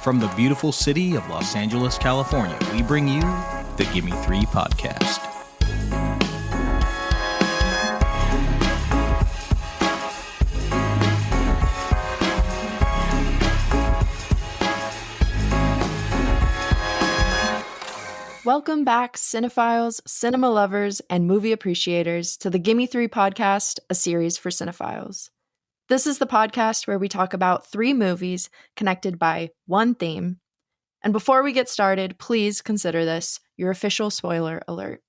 From the beautiful city of Los Angeles, California, we bring you the Gimme 3 podcast. Welcome back, cinephiles, cinema lovers, and movie appreciators to the Gimme 3 podcast, a series for cinephiles. This is the podcast where we talk about 3 movies connected by one theme. And before we get started, please consider this your official spoiler alert.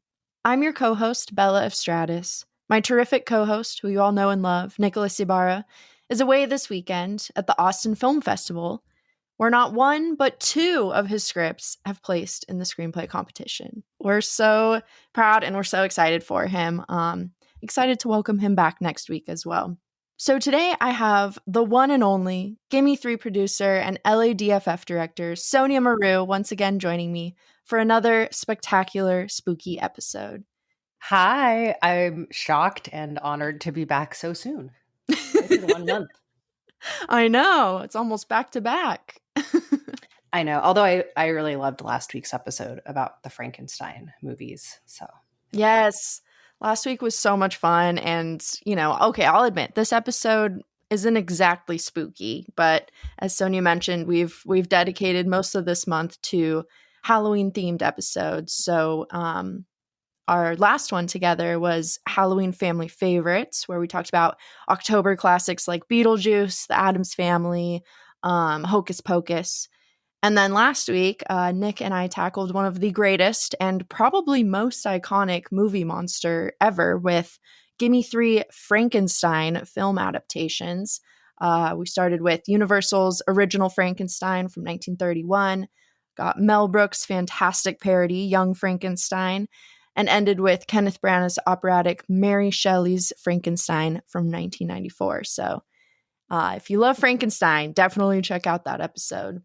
I'm your co-host, Bella of Stratus. My terrific co-host, who you all know and love, Nicholas Ibarra, is away this weekend at the Austin Film Festival, where not one, but 2 of his scripts have placed in the screenplay competition. We're so proud and we're so excited for him. Excited to welcome him back next week as well. So today I have the one and only Gimme 3 producer and LADFF director, Sonja Mereu, once again joining me for another spectacular, spooky episode. Hi, I'm shocked and honored to be back so soon. This is 1 month. I know, it's almost back to back. I know, although I really loved last week's episode about the Frankenstein movies. So yes, last week was so much fun. And, okay, I'll admit this episode isn't exactly spooky, but as Sonja mentioned, we've dedicated most of this month to Halloween themed episodes. So our last one together was Halloween Family Favorites, where we talked about October classics like Beetlejuice, The Addams Family, Hocus Pocus. And then last week, Nick and I tackled one of the greatest and probably most iconic movie monster ever with Gimme 3 Frankenstein film adaptations. We started with Universal's original Frankenstein from 1931, got Mel Brooks' fantastic parody, Young Frankenstein, and ended with Kenneth Branagh's operatic Mary Shelley's Frankenstein from 1994. So if you love Frankenstein, definitely check out that episode.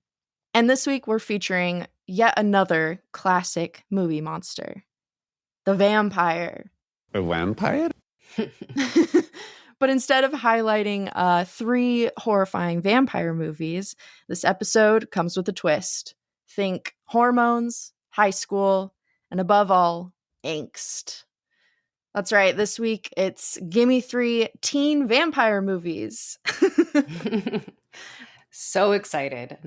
And this week we're featuring yet another classic movie monster, the vampire. A vampire? But instead of highlighting 3 horrifying vampire movies, this episode comes with a twist. Think hormones, high school, and above all, angst. That's right. This week, it's Gimme 3 teen vampire movies. So excited.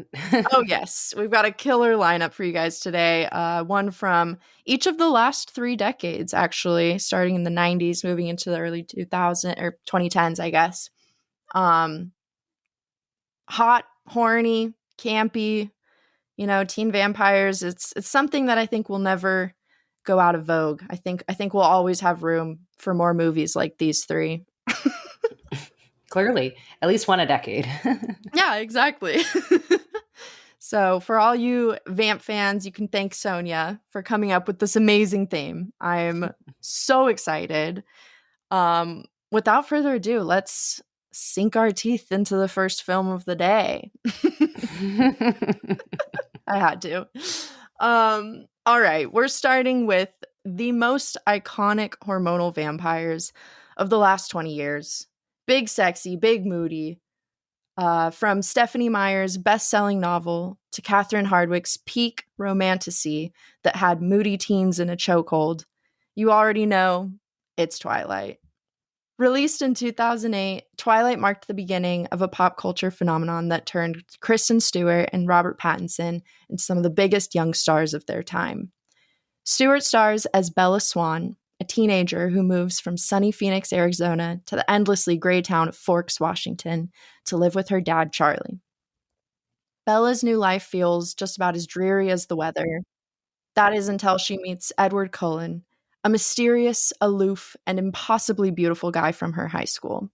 Oh, yes. We've got a killer lineup for you guys today. One from each of the last 3 decades, actually, starting in the 90s, moving into the early 2000s or 2010s, I guess. Hot, horny, campy, teen vampires. It's something that I think will never go out of vogue. I think we'll always have room for more movies like these 3. Clearly, at least one a decade. Yeah, exactly. So for all you vamp fans, you can thank Sonja for coming up with this amazing theme. I'm so excited. Without further ado, let's sink our teeth into the first film of the day. I had to. All right, we're starting with the most iconic hormonal vampires of the last 20 years. Big sexy, big moody. From Stephenie Meyer's best-selling novel to Catherine Hardwicke's peak romantasy that had moody teens in a chokehold, you already know it's Twilight. Released in 2008, Twilight marked the beginning of a pop culture phenomenon that turned Kristen Stewart and Robert Pattinson into some of the biggest young stars of their time. Stewart stars as Bella Swan, a teenager who moves from sunny Phoenix, Arizona to the endlessly gray town of Forks, Washington to live with her dad, Charlie. Bella's new life feels just about as dreary as the weather. That is until she meets Edward Cullen, a mysterious, aloof, and impossibly beautiful guy from her high school.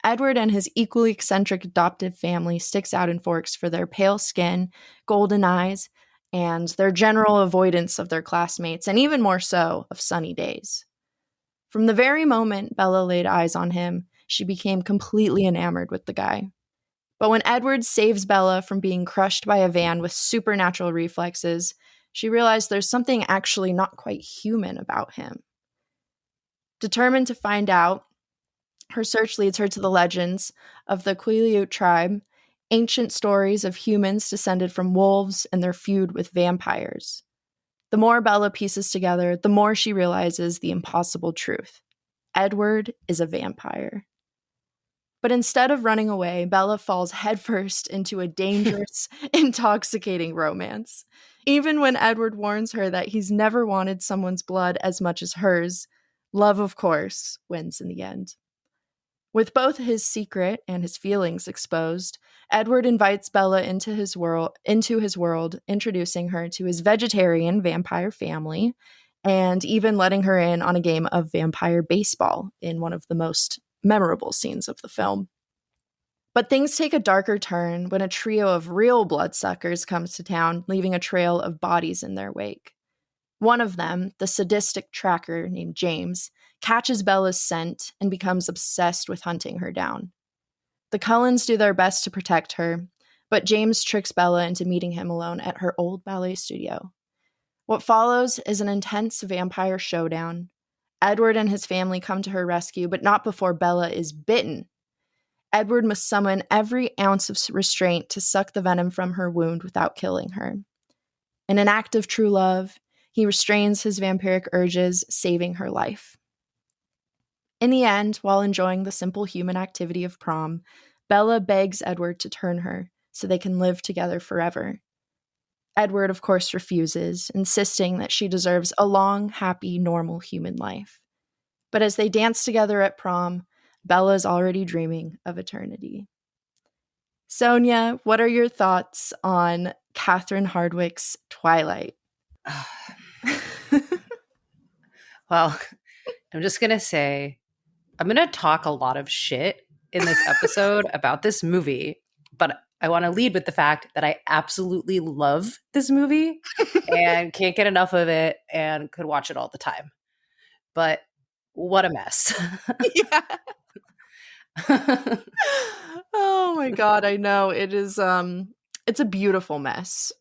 Edward and his equally eccentric adoptive family sticks out in Forks for their pale skin, golden eyes, and their general avoidance of their classmates, and even more so, of sunny days. From the very moment Bella laid eyes on him, she became completely enamored with the guy. But when Edward saves Bella from being crushed by a van with supernatural reflexes, she realized there's something actually not quite human about him. Determined to find out, her search leads her to the legends of the Quileute tribe ancient stories of humans descended from wolves and their feud with vampires. The more Bella pieces together, the more she realizes the impossible truth. Edward is a vampire. But instead of running away, Bella falls headfirst into a dangerous, intoxicating romance. Even when Edward warns her that he's never wanted someone's blood as much as hers, love, of course, wins in the end. With both his secret and his feelings exposed, Edward invites Bella into his world, introducing her to his vegetarian vampire family, and even letting her in on a game of vampire baseball in one of the most memorable scenes of the film. But things take a darker turn when a trio of real bloodsuckers comes to town, leaving a trail of bodies in their wake. One of them, the sadistic tracker named James, catches Bella's scent and becomes obsessed with hunting her down. The Cullens do their best to protect her, but James tricks Bella into meeting him alone at her old ballet studio. What follows is an intense vampire showdown. Edward and his family come to her rescue, but not before Bella is bitten. Edward must summon every ounce of restraint to suck the venom from her wound without killing her. In an act of true love, he restrains his vampiric urges, saving her life. In the end, while enjoying the simple human activity of prom, Bella begs Edward to turn her so they can live together forever. Edward, of course, refuses, insisting that she deserves a long, happy, normal human life. But as they dance together at prom, Bella is already dreaming of eternity. Sonia, what are your thoughts on Catherine Hardwicke's Twilight? Well, I'm just going to say, I'm going to talk a lot of shit in this episode about this movie, but I want to lead with the fact that I absolutely love this movie and can't get enough of it and could watch it all the time. But what a mess. Yeah. Oh my God, I know. It is it's a beautiful mess.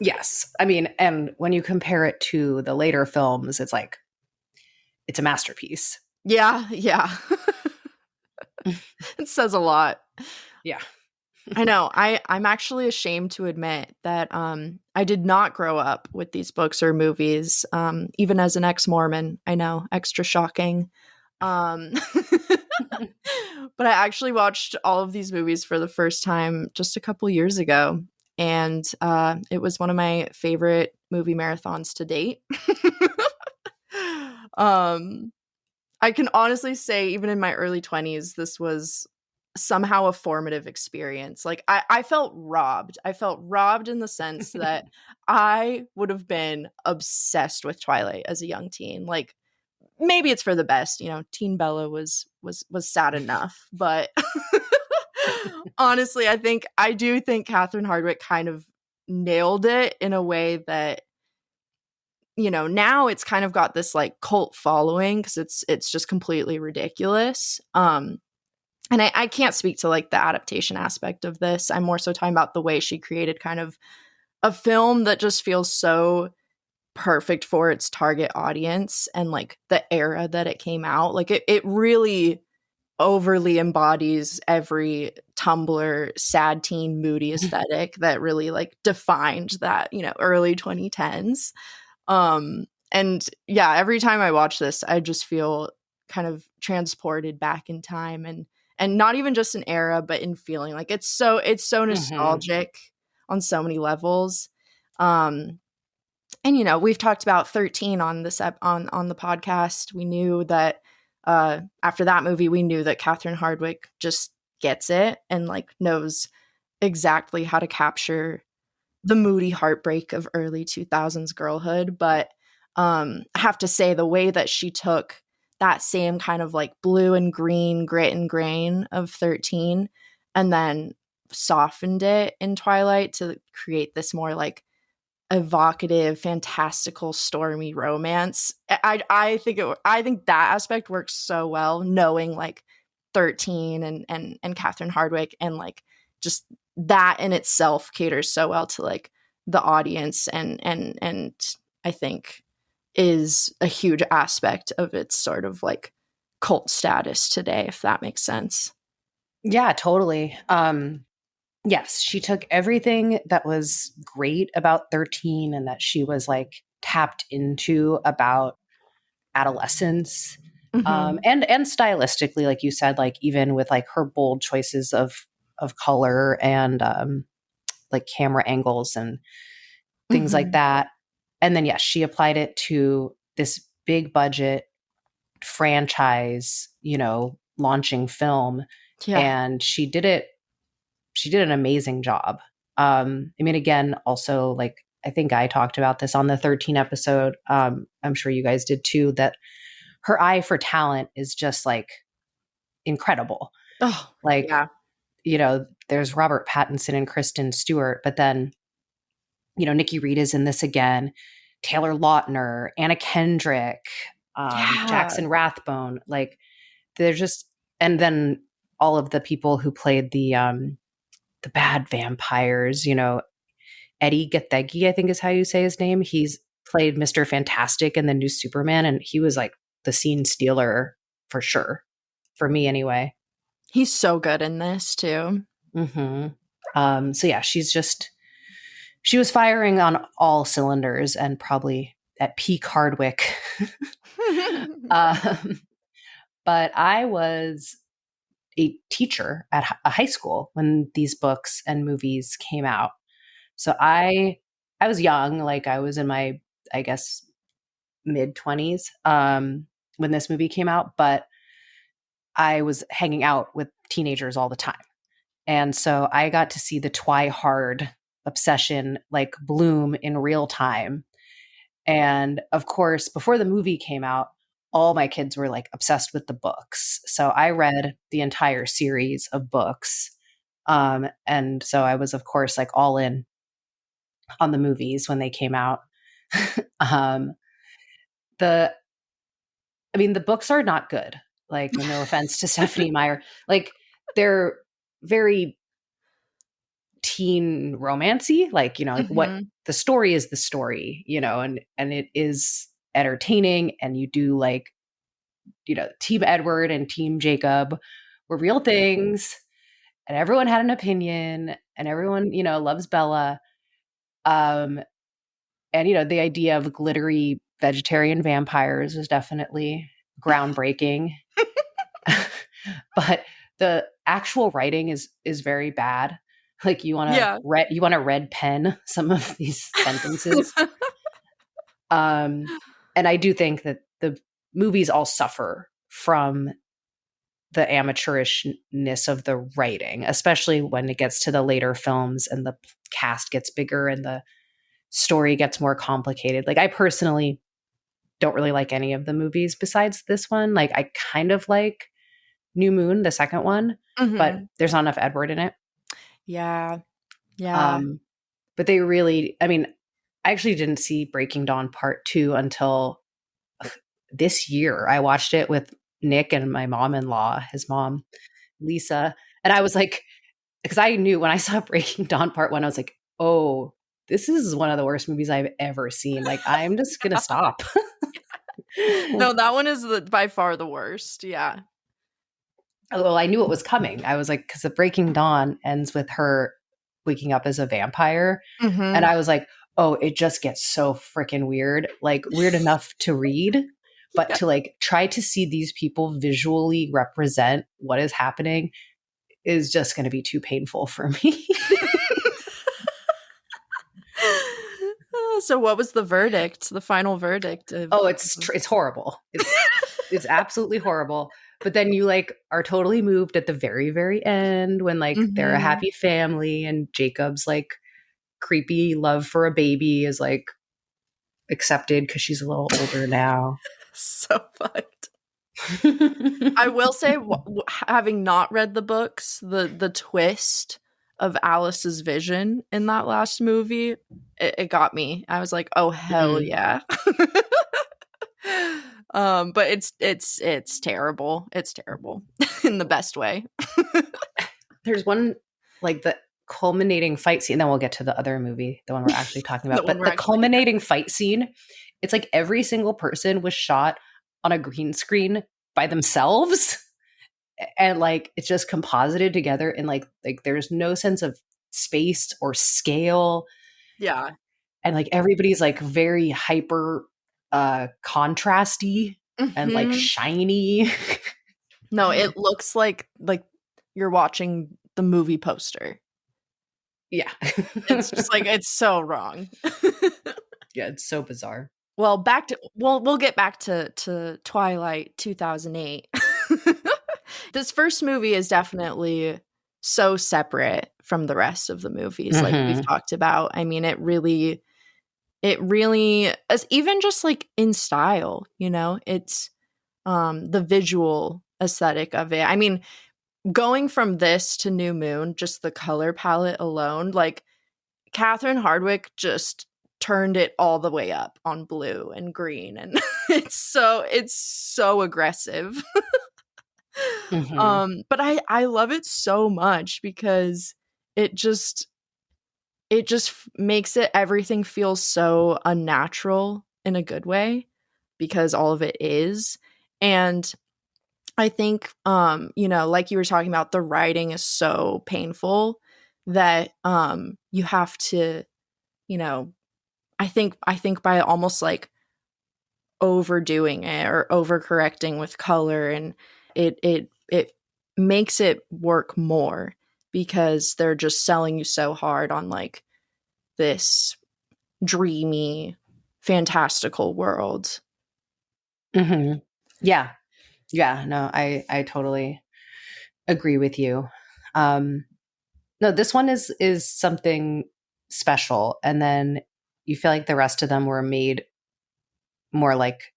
Yes. I mean, and when you compare it to the later films, it's like it's a masterpiece. Yeah. It says a lot. Yeah. I know. I'm actually ashamed to admit that I did not grow up with these books or movies, even as an ex-Mormon. I know, extra shocking. But I actually watched all of these movies for the first time just a couple years ago, and it was one of my favorite movie marathons to date. I can honestly say, even in my early 20s, this was somehow a formative experience. Like I felt robbed. I felt robbed in the sense that I would have been obsessed with Twilight as a young teen. Like maybe it's for the best, Teen Bella was sad enough, but honestly, I do think Catherine Hardwicke kind of nailed it in a way that now it's kind of got this like cult following because it's just completely ridiculous. And I can't speak to like the adaptation aspect of this. I'm more so talking about the way she created kind of a film that just feels so perfect for its target audience and like the era that it came out. Like it really overly embodies every Tumblr sad teen moody aesthetic that really like defined that, early 2010s. And yeah, every time I watch this, I just feel kind of transported back in time and not even just an era, but in feeling. Like it's so nostalgic on so many levels. And we've talked about 13 on this on the podcast. We knew that after that movie, we knew that Catherine Hardwicke just gets it and like knows exactly how to capture the moody heartbreak of early 2000s girlhood. But I have to say, the way that she took that same kind of like blue and green grit and grain of 13 and then softened it in Twilight to create this more like evocative, fantastical, stormy romance. I think that aspect works so well, knowing like 13 and Catherine Hardwicke, and like just that in itself caters so well to like the audience and I think is a huge aspect of its sort of like cult status today, if that makes sense. Yeah, totally. yes, she took everything that was great about 13 and that she was like tapped into about adolescence. Mhm. And stylistically, like you said, like even with like her bold choices of color and like camera angles and things like Mhm. that. And then yes, she applied it to this big budget franchise, launching film. Yeah. And she did an amazing job. I mean, again, also like I think I talked about this on the 13 episode. I'm sure you guys did too, that her eye for talent is just like incredible. Oh, Like, yeah. there's Robert Pattinson and Kristen Stewart, but then, Nikki Reed is in this again, Taylor Lautner, Anna Kendrick, Yeah. Jackson Rathbone. Like, they're just, and then all of the people who played the bad vampires, Eddie Gathegi, I think is how you say his name. He's played Mr. Fantastic in the new Superman, and he was like the scene stealer for sure. For me anyway. He's so good in this too. So yeah, she was firing on all cylinders and probably at peak Hardwicke. um, but I was a teacher at a high school when these books and movies came out. So I was young, like I was in my, I guess, mid 20s when this movie came out, but I was hanging out with teenagers all the time. And so I got to see the Twihard obsession like bloom in real time. And of course, before the movie came out, all my kids were like obsessed with the books. So I read the entire series of books. And so I was, of course, like all in on the movies when they came out. um, the the books are not good. Like, no offense to Stephanie Meyer. Like, they're very teen romancy. Like, like what Mhm. the story is the story, and it is entertaining. And you do like, Team Edward and Team Jacob were real things, and everyone had an opinion, and everyone, loves Bella. And the idea of glittery vegetarian vampires was definitely groundbreaking. But the actual writing is very bad. Like, Yeah. you want to red pen some of these sentences. And I do think that the movies all suffer from the amateurishness of the writing, especially when it gets to the later films and the cast gets bigger and the story gets more complicated. Like, I personally don't really like any of the movies besides this one. Like, I kind of like New Moon, the second one, but Mhm. there's not enough Edward in it. Yeah. Yeah. But they really, I actually didn't see Breaking Dawn Part 2 until this year. I watched it with Nick and my mom-in-law, his mom, Lisa. And I was like, because I knew when I saw Breaking Dawn Part 1, I was like, oh, this is one of the worst movies I've ever seen. Like, I'm just going to stop. No, that one is by far the worst. Yeah. Well, I knew it was coming. I was like, because the Breaking Dawn ends with her waking up as a vampire. And Mhm. I was like, oh, it just gets so freaking weird. Like, weird enough to read, but Yeah. to like try to see these people visually represent what is happening is just going to be too painful for me. So what was the verdict? The final verdict of Oh, it's horrible. It's absolutely horrible. But then you like are totally moved at the very, very end when like they're a Mhm. happy family and Jacob's like creepy love for a baby is like accepted because she's a little older now. So fucked. I will say, having not read the books, the twist of Alice's vision in that last movie, it got me. I was like, oh hell Mm. yeah. But it's terrible. It's terrible in the best way. There's one like the culminating fight scene. Then we'll get to the other movie, the one we're actually talking The about. one But we're the actually culminating fight scene, it's like every single person was shot on a green screen by themselves. and like it's just composited together, and like there's no sense of space or scale, Yeah. and like everybody's like very hyper contrasty and like Mhm. shiny. No, it looks like you're watching the movie poster. Yeah. It's just like it's so wrong. Yeah, it's so bizarre. Well, we'll get back to Twilight 2008. This first movie is definitely so separate from the rest of the movies, like we've talked about. I mean, it really is, even just like in style, you know, it's the visual aesthetic of it. I mean, going from this to New Moon, just the color palette alone, like Catherine Hardwicke just turned it all the way up on blue and green, and it's so aggressive. But I love it so much because it just makes it, everything feels so unnatural in a good way, because all of it is. And I think you know, like you were talking about, the writing is so painful that you have to, you know, I think by almost like overdoing it or overcorrecting with color, and it makes it work more, because they're just selling you so hard on like this dreamy, fantastical world. Yeah. Yeah, no, I totally agree with you. No, this one is something special, and then you feel like the rest of them were made more like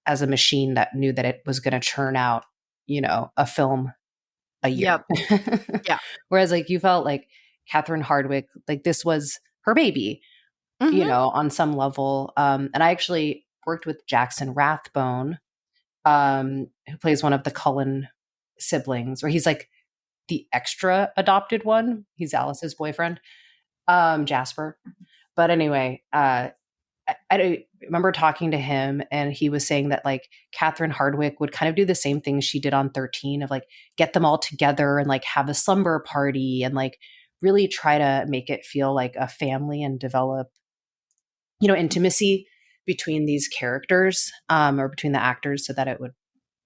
as a machine that knew that it was going to churn out, you know, a film a year. Yep. Yeah. Whereas like you felt like Catherine Hardwicke, like this was her baby, you know, on some level. And I actually worked with Jackson Rathbone, who plays one of the Cullen siblings, or he's like the extra adopted one. He's Alice's boyfriend, Jasper. But anyway, I remember talking to him, and he was saying that like Catherine Hardwicke would kind of do the same thing she did on 13, of like get them all together and like have a slumber party and like really try to make it feel like a family and develop, you know, intimacy between these characters, or between the actors, so that it would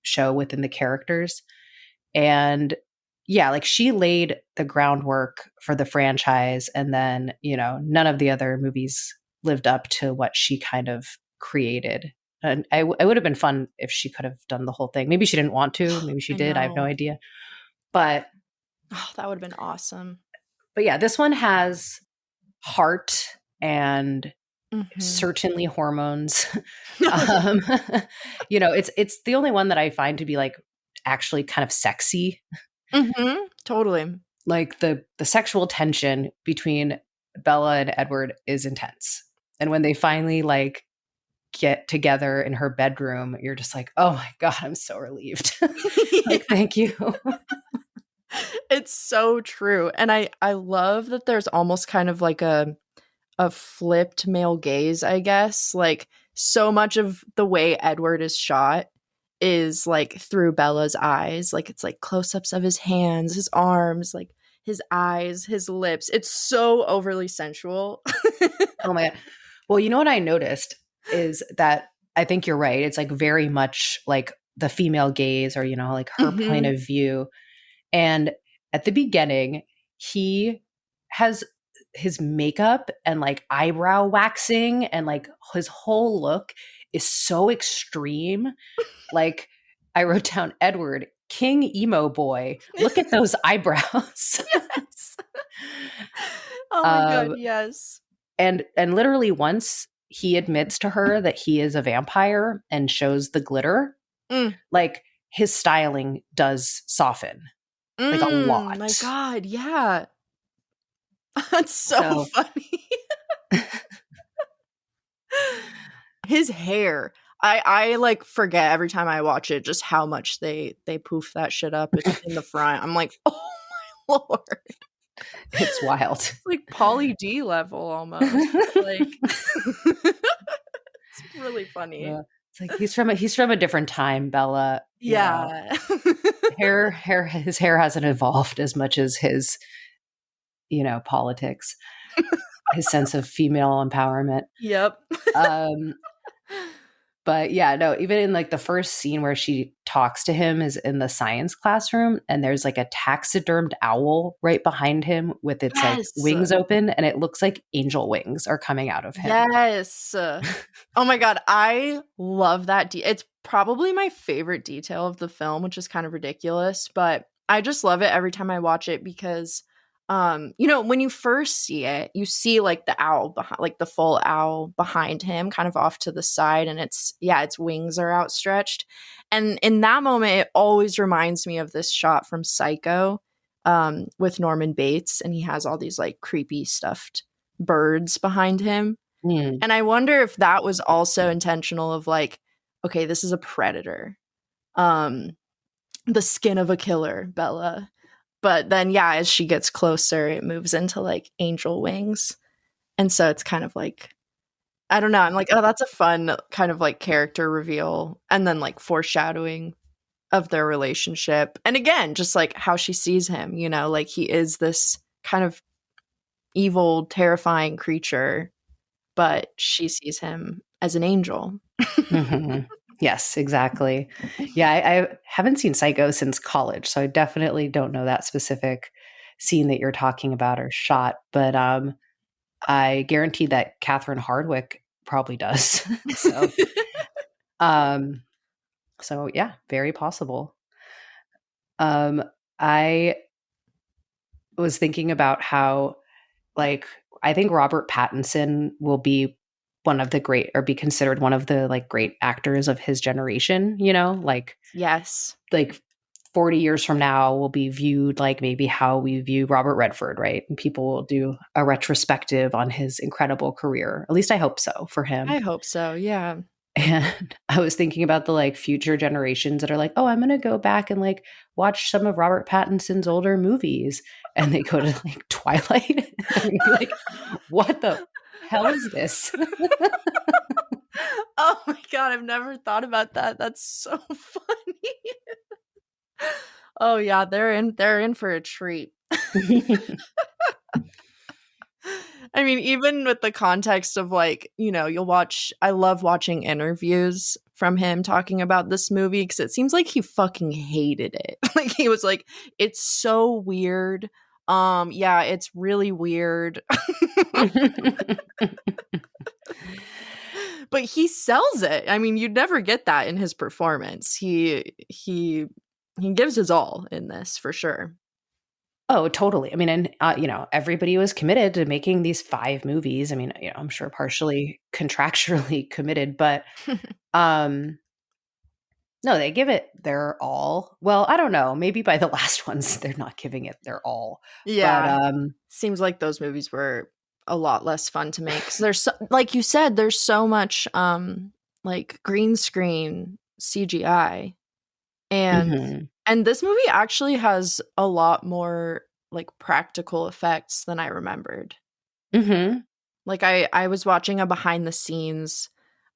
show within the characters. And yeah, like she laid the groundwork for the franchise, and then, you know, none of the other movies lived up to what she kind of created. And it would have been fun if she could have done the whole thing. Maybe she didn't want to, maybe she did. I have no idea. But that would have been awesome. But yeah, this one has heart and certainly hormones. You know, it's the only one that I find to be like actually kind of sexy. Totally. Like the sexual tension between Bella and Edward is intense. And when they finally like get together in her bedroom, you're just like, oh my God, I'm so relieved. Like, thank you. It's so true. And I love that there's almost kind of like a flipped male gaze, I guess. Like, so much of the way Edward is shot is like through Bella's eyes. Like, it's like close-ups of his hands, his arms, like his eyes, his lips. It's so overly sensual. Oh my God. Well, you know what I noticed is that I think you're right. It's like very much like the female gaze, or, you know, like her point of view. And at the beginning, he has his makeup and like eyebrow waxing, and like his whole look is so extreme. Like, I wrote down, Edward, king emo boy. Look at those eyebrows. Yes. Oh my God, yes. And literally once he admits to her that he is a vampire and shows the glitter, like his styling does soften. Like a lot. My God, yeah. That's so funny. His hair. I like forget every time I watch it just how much they poof that shit up in the front. I'm like, oh my Lord. It's wild. It's like Pauly D level almost. Like, it's really funny. It's like he's from a different time, Bella. Yeah. his hair hasn't evolved as much as his, politics, his sense of female empowerment. Yep. Um, but yeah, no, even in like the first scene where she talks to him is in the science classroom, and there's like a taxidermed owl right behind him with its like Yes. wings open, and it looks like angel wings are coming out of him. Yes. Oh my God. I love that. It's probably my favorite detail of the film, which is kind of ridiculous, but I just love it every time I watch it because, when you first see it, you see like the owl behind, like the full owl behind him, kind of off to the side, and its wings are outstretched. And in that moment, it always reminds me of this shot from Psycho, with Norman Bates, and he has all these like creepy stuffed birds behind him. And I wonder if that was also intentional of like, okay, this is a predator. The skin of a killer, Bella. But then, yeah, as she gets closer, it moves into like angel wings. And so it's kind of like, I don't know. I'm like, oh, that's a fun kind of like character reveal. And then like foreshadowing of their relationship. And again, just like how she sees him, like he is this kind of evil, terrifying creature, but she sees him as an angel. Mm-hmm. Yes, exactly. Yeah, I haven't seen Psycho since college, so I definitely don't know that specific scene that you're talking about or shot, but I guarantee that Catherine Hardwicke probably does. So yeah, very possible. I was thinking about how, like, I think Robert Pattinson will be one of the great, or be considered one of the like great actors of his generation, like Yes. like 40 years from now will be viewed like maybe how we view Robert Redford, right? And people will do a retrospective on his incredible career. At least I hope so for him. I hope so. Yeah. And I was thinking about the like future generations that are like, oh, I'm going to go back and like watch some of Robert Pattinson's older movies. And they go to like Twilight and be like, what the hell is this? Oh my God, I've never thought about that. That's so funny. Oh yeah, they're in for a treat. I mean, even with the context of like, I love watching interviews from him talking about this movie because it seems like he fucking hated it. Like he was like, it's so weird. Yeah, it's really weird. But he sells it. I mean, you'd never get that in his performance. He gives his all in this for sure. Oh, totally. I mean, and everybody was committed to making these 5 movies. I mean, I'm sure partially contractually committed, but no, they give it their all. Well, I don't know. Maybe by the last ones, they're not giving it their all. Yeah. But, seems like those movies were a lot less fun to make. So there's like you said, there's so much like green screen CGI. And this movie actually has a lot more like practical effects than I remembered. Like I was watching a behind the scenes,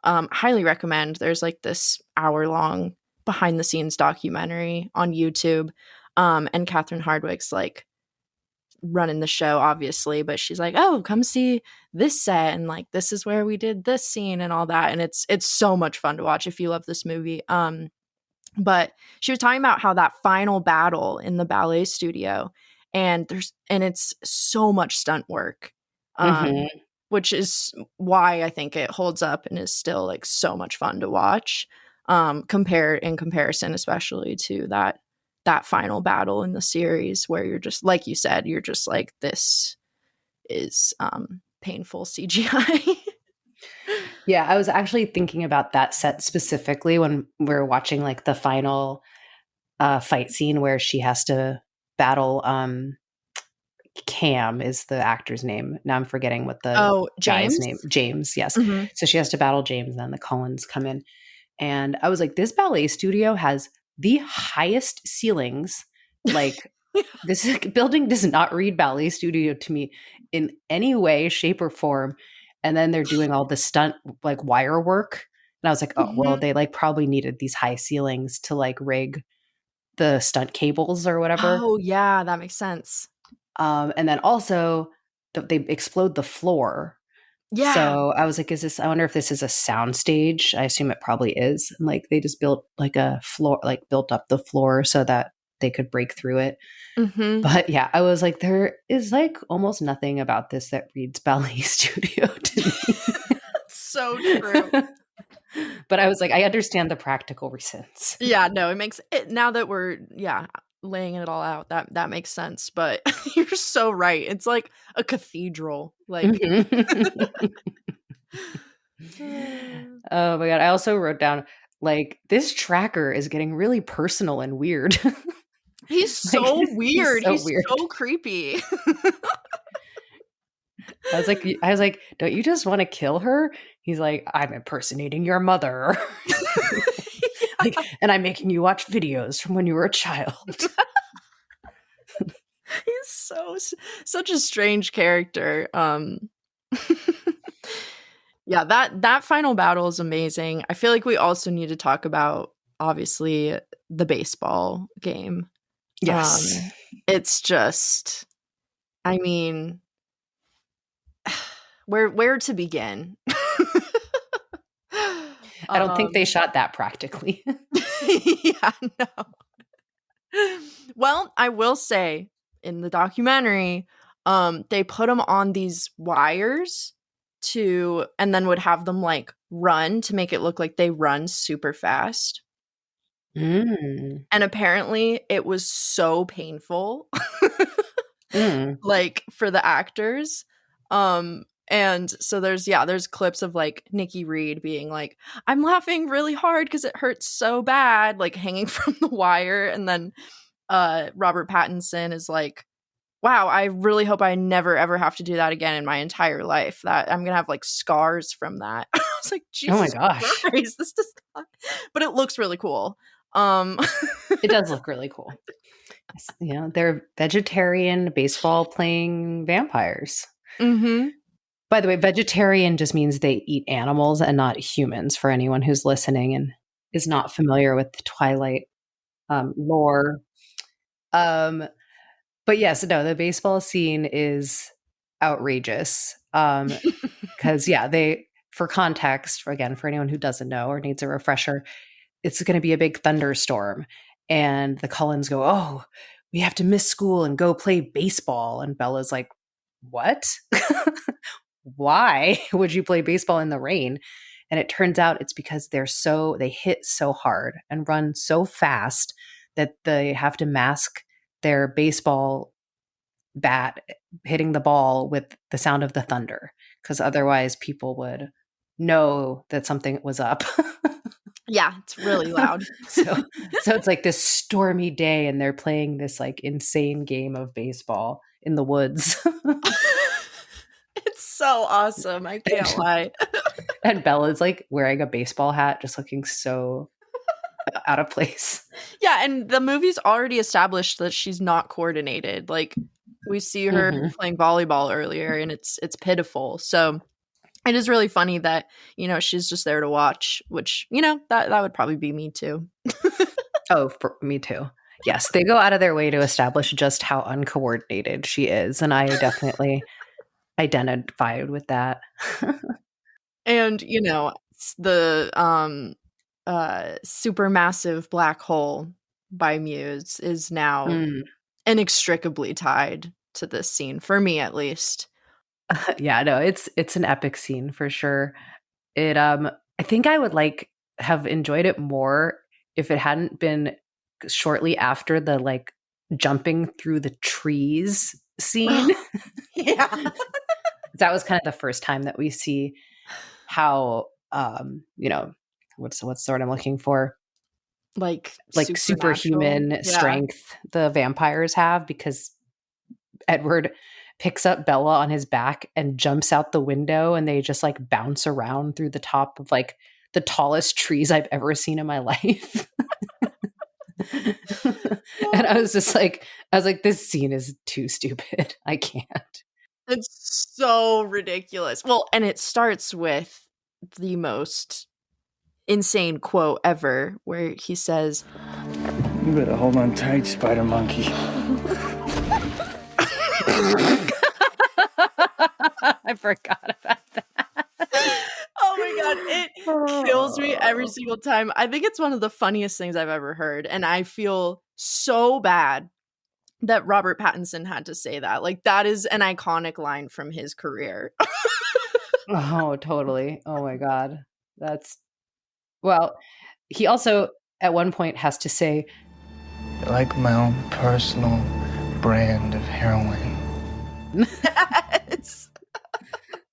highly recommend. There's like this hour-long behind the scenes documentary on YouTube. And Catherine Hardwicke's like running the show, obviously, but she's like, oh, come see this set, and like this is where we did this scene and all that. And it's so much fun to watch if you love this movie. But she was talking about how that final battle in the ballet studio, and it's so much stunt work, which is why I think it holds up and is still like so much fun to watch, in comparison, especially to that final battle in the series where you're just, like you said, you're just like, this is painful CGI. Yeah, I was actually thinking about that set specifically when we were watching like the final fight scene where she has to battle Cam is the actor's name. Now I'm forgetting what the guy's name. James, yes. So she has to battle James, and then the Cullens come in. And I was like, this ballet studio has the highest ceilings. Like this building does not read ballet studio to me in any way, shape, or form. And then they're doing all the stunt like wire work. And I was like, oh, well, they like probably needed these high ceilings to like rig the stunt cables or whatever. Oh, yeah, that makes sense. And then also they explode the floor. Yeah. So I was like, I wonder if this is a sound stage. I assume it probably is. And like they just built like a floor, like built up the floor so that they could break through it. Mm-hmm. But yeah, I was like, there is like almost nothing about this that reads ballet studio to me. So true. But I was like, I understand the practical reasons. Yeah, no, it makes it now that we're laying it all out, that makes sense. But you're so right. It's like a cathedral. Like Oh my God. I also wrote down like this tracker is getting really personal and weird. he's so weird. so He's weird. so creepy. I was like, don't you just want to kill her? He's like, I'm impersonating your mother. Like, and I'm making you watch videos from when you were a child. He's such a strange character. Yeah, that final battle is amazing. I feel like we also need to talk about obviously the baseball game. Yes. It's just, I mean, where to begin? I don't think they shot that practically. Yeah, no. Well, I will say in the documentary, they put them on these wires and then would have them like run to make it look like they run super fast. Mm. And apparently it was so painful like for the actors. And so there's clips of like Nikki Reed being like, I'm laughing really hard because it hurts so bad, like hanging from the wire. And then Robert Pattinson is like, wow, I really hope I never ever have to do that again in my entire life. That I'm gonna have like scars from that. I was like, Jesus oh my gosh, Christ, this does not. But it looks really cool. It does look really cool. You know, they're vegetarian baseball playing vampires. Mm-hmm. By the way, vegetarian just means they eat animals and not humans, for anyone who's listening and is not familiar with the Twilight lore. But yes, no, the baseball scene is outrageous. Because for context, again, for anyone who doesn't know or needs a refresher, it's going to be a big thunderstorm. And the Cullens go, oh, we have to miss school and go play baseball. And Bella's like, what? Why would you play baseball in the rain? And it turns out it's because they hit so hard and run so fast that they have to mask their baseball bat hitting the ball with the sound of the thunder, because otherwise people would know that something was up. Yeah, it's really loud. So it's like this stormy day and they're playing this like insane game of baseball in the woods. It's so awesome. I can't lie. And Bella's like wearing a baseball hat, just looking so out of place. Yeah, and the movie's already established that she's not coordinated. Like we see her playing volleyball earlier and it's pitiful. So it is really funny that, you know, she's just there to watch, which, you know, that would probably be me too. Oh, for me too. Yes, they go out of their way to establish just how uncoordinated she is. And I definitely identified with that. And, you know, the supermassive black hole by Muse is now inextricably tied to this scene, for me at least. Yeah, no, it's an epic scene for sure. It I think I would have enjoyed it more if it hadn't been shortly after the like jumping through the trees scene. Yeah. That was kind of the first time that we see how you know, what's the word I'm looking for? Like superhuman strength the vampires have, because Edward picks up Bella on his back and jumps out the window and they just like bounce around through the top of like the tallest trees I've ever seen in my life. And I was like, this scene is too stupid. I can't. It's so ridiculous. Well, and it starts with the most insane quote ever where he says, You better hold on tight, spider monkey. I forgot about that. Oh my god, it kills me every single time. I think it's one of the funniest things I've ever heard, and I feel so bad that Robert Pattinson had to say that. Like, that is an iconic line from his career. Oh, totally. Oh my god. Well, he also at one point has to say, Like my own personal brand of heroine. Yes.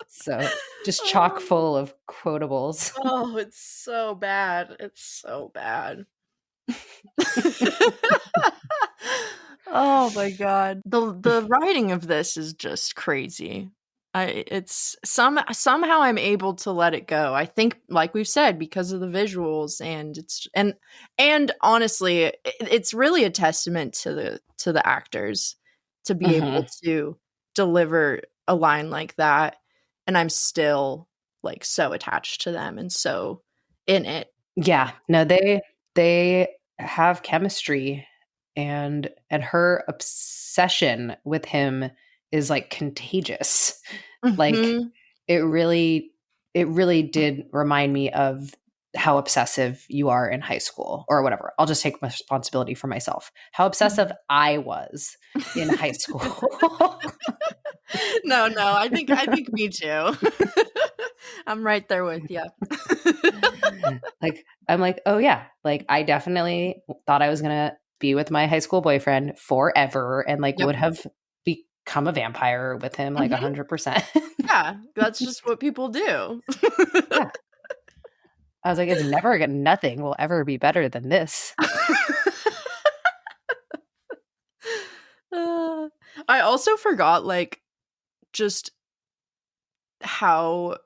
so just chock full of quotables. Oh, it's so bad. It's so bad. Oh my god. The writing of this is just crazy. It's somehow I'm able to let it go. I think, like we've said, because of the visuals, and honestly, it's really a testament to the actors to be able to deliver a line like that, and I'm still like so attached to them and so in it. Yeah. No, they have chemistry, and her obsession with him is like contagious. Like Mhm. it really did remind me of how obsessive you are in high school or whatever. I'll just take responsibility for myself. How obsessive I was in high school. No, I think me too. I'm right there with you. Like I'm like, oh yeah, like I definitely thought I was gonna be with my high school boyfriend forever and like Yep. would have become a vampire with him like 100%. Yeah, that's just what people do. Yeah. I was like, nothing will ever be better than this. I also forgot, like, just how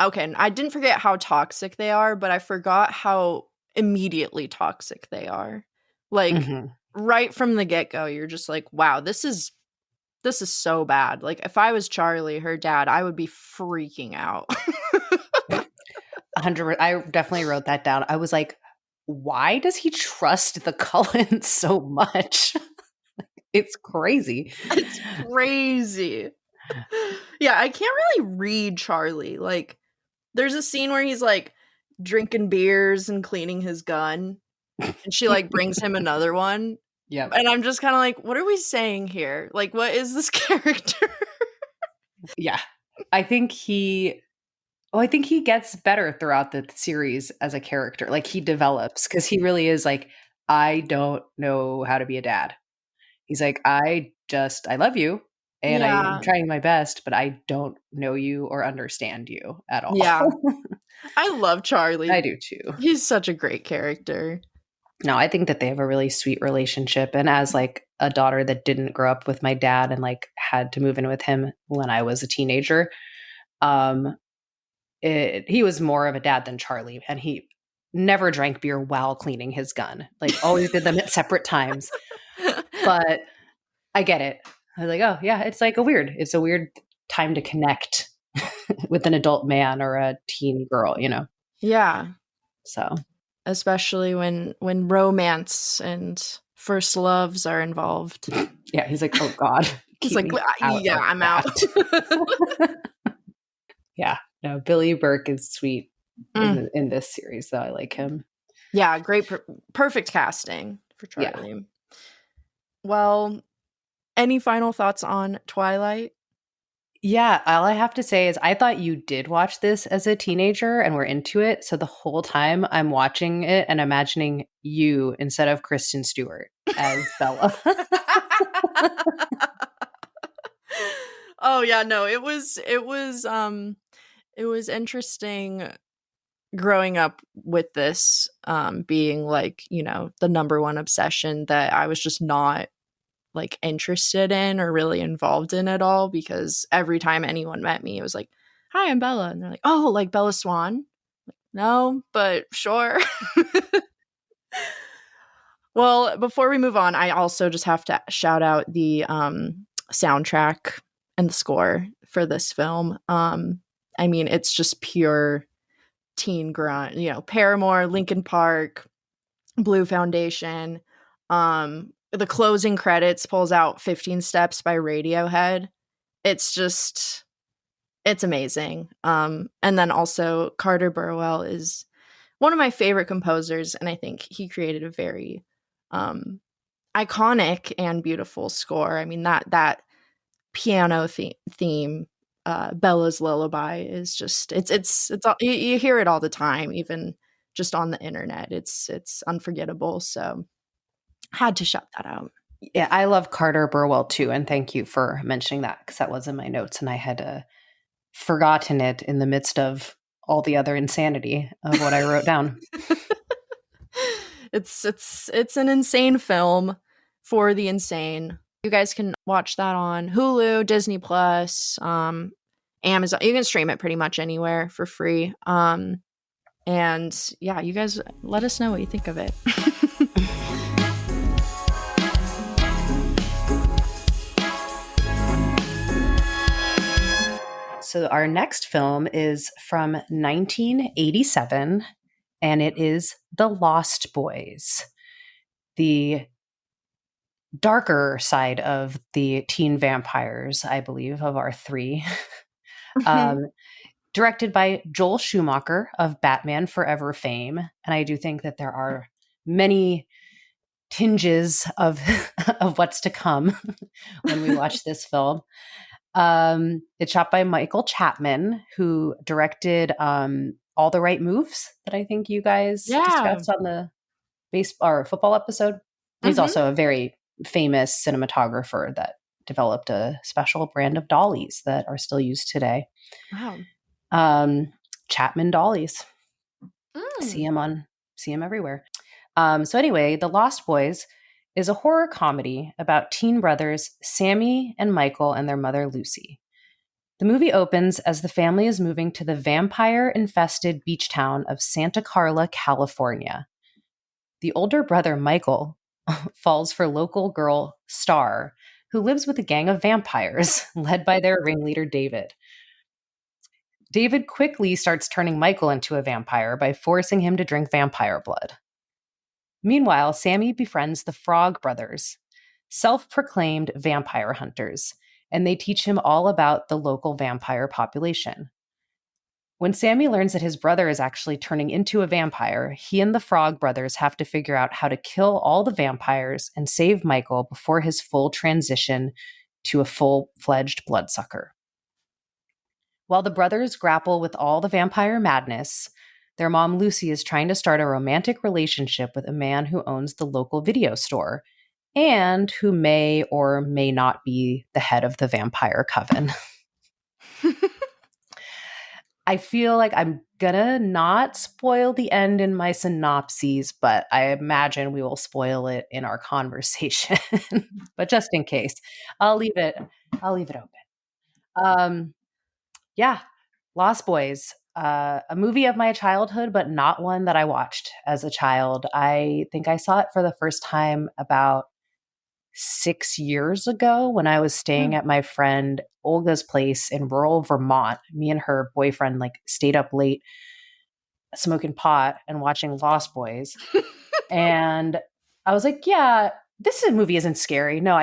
okay, I didn't forget how toxic they are, but I forgot how immediately toxic they are. Like, Mhm. right from the get-go, you're just like, wow, this is so bad. Like, if I was Charlie, her dad, I would be freaking out. 100. I definitely wrote that down. I was like, why does he trust the Cullens so much? It's crazy. It's crazy. Yeah, I can't really read Charlie. Like, there's a scene where he's like drinking beers and cleaning his gun, and she like brings him another one. Yep. And I'm just kind of like, what are we saying here? Like, what is this character? Yeah. I think he gets better throughout the series as a character. Like he develops because he really is like, I don't know how to be a dad. He's like, I love you and Yeah. I'm trying my best, but I don't know you or understand you at all. Yeah. I love Charlie. I do too. He's such a great character. No, I think that they have a really sweet relationship. And as like a daughter that didn't grow up with my dad and like had to move in with him when I was a teenager, he was more of a dad than Charlie, and he never drank beer while cleaning his gun. Like always did them at separate times. But I get it. I was like, oh yeah, it's a weird time to connect with an adult man or a teen girl, you know? Yeah. So especially when romance and first loves are involved. Yeah, he's like, oh God. He's like, yeah, I'm out. Yeah. No, Billy Burke is sweet in this series, though. I like him. Yeah, great, perfect casting for Charlie. Yeah. Well, any final thoughts on Twilight? Yeah, all I have to say is I thought you did watch this as a teenager and were into it. So the whole time I'm watching it and imagining you instead of Kristen Stewart as Bella. Oh yeah, no, it was interesting growing up with this being like, you know, the number one obsession that I was just not like interested in or really involved in at all, because every time anyone met me it was like, hi, I'm Bella, and they're like, oh, like Bella Swan? No, but sure. Well, before we move on, I also just have to shout out the soundtrack and the score for this film. I mean, it's just pure teen grunt, you know, Paramore, Linkin Park, Blue Foundation. The closing credits pulls out 15 Steps by Radiohead. It's amazing. And then also Carter Burwell is one of my favorite composers, and I think he created a very iconic and beautiful score. I mean, that piano theme, Bella's Lullaby, is just it's all, you hear it all the time, even just on the internet. It's unforgettable. So had to shout that out. Yeah, I love Carter Burwell too, and thank you for mentioning that because that was in my notes, and I had forgotten it in the midst of all the other insanity of what I wrote down. It's an insane film for the insane. You guys can watch that on Hulu, Disney Plus, Amazon. You can stream it pretty much anywhere for free. And yeah, you guys let us know what you think of it. So our next film is from 1987, and it is The Lost Boys, the darker side of the teen vampires, I believe, of our three. Directed by Joel Schumacher of Batman Forever fame. And I do think that there are many tinges of what's to come when we watch this film. It's shot by Michael Chapman, who directed All the Right Moves that I think you guys discussed on the baseball or football episode. He's also a very famous cinematographer that developed a special brand of dollies that are still used today. Wow. Chapman dollies. See him everywhere. So anyway, The Lost Boys is a horror comedy about teen brothers Sammy and Michael and their mother Lucy. The movie opens as the family is moving to the vampire-infested beach town of Santa Carla, California. The older brother Michael falls for local girl Star, who lives with a gang of vampires led by their ringleader David. David quickly starts turning Michael into a vampire by forcing him to drink vampire blood. Meanwhile, Sammy befriends the Frog Brothers, self-proclaimed vampire hunters, and they teach him all about the local vampire population. When Sammy learns that his brother is actually turning into a vampire, he and the Frog Brothers have to figure out how to kill all the vampires and save Michael before his full transition to a full-fledged bloodsucker. While the brothers grapple with all the vampire madness, their mom, Lucy, is trying to start a romantic relationship with a man who owns the local video store and who may or may not be the head of the vampire coven. I feel like I'm gonna not spoil the end in my synopses, but I imagine we will spoil it in our conversation. But just in case, I'll leave it open. Yeah, Lost Boys. A movie of my childhood, but not one that I watched as a child. I think I saw it for the first time about 6 years ago when I was staying at my friend Olga's place in rural Vermont. Me and her boyfriend stayed up late smoking pot and watching Lost Boys. And I was like, yeah, this movie isn't scary. No,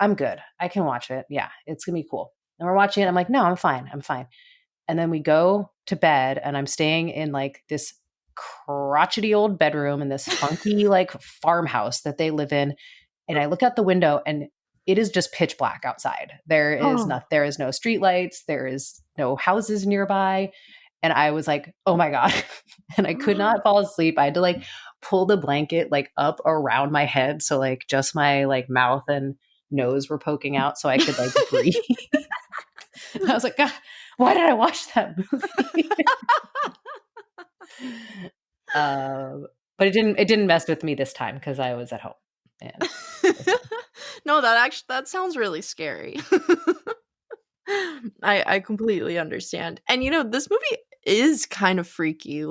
I'm good. I can watch it. Yeah, it's going to be cool. And we're watching it. I'm like, no, I'm fine. And then we go to bed and I'm staying in this crotchety old bedroom in this funky farmhouse that they live in. And I look out the window and it is just pitch black outside. There is no street lights. There is no houses nearby. And I was like, oh my God. And I could not fall asleep. I had to pull the blanket up around my head. So just my mouth and nose were poking out so I could breathe. I was like, God, why did I watch that movie? But it didn't mess with me this time because I was at home. And no, that sounds really scary. I completely understand. And this movie is kind of freaky.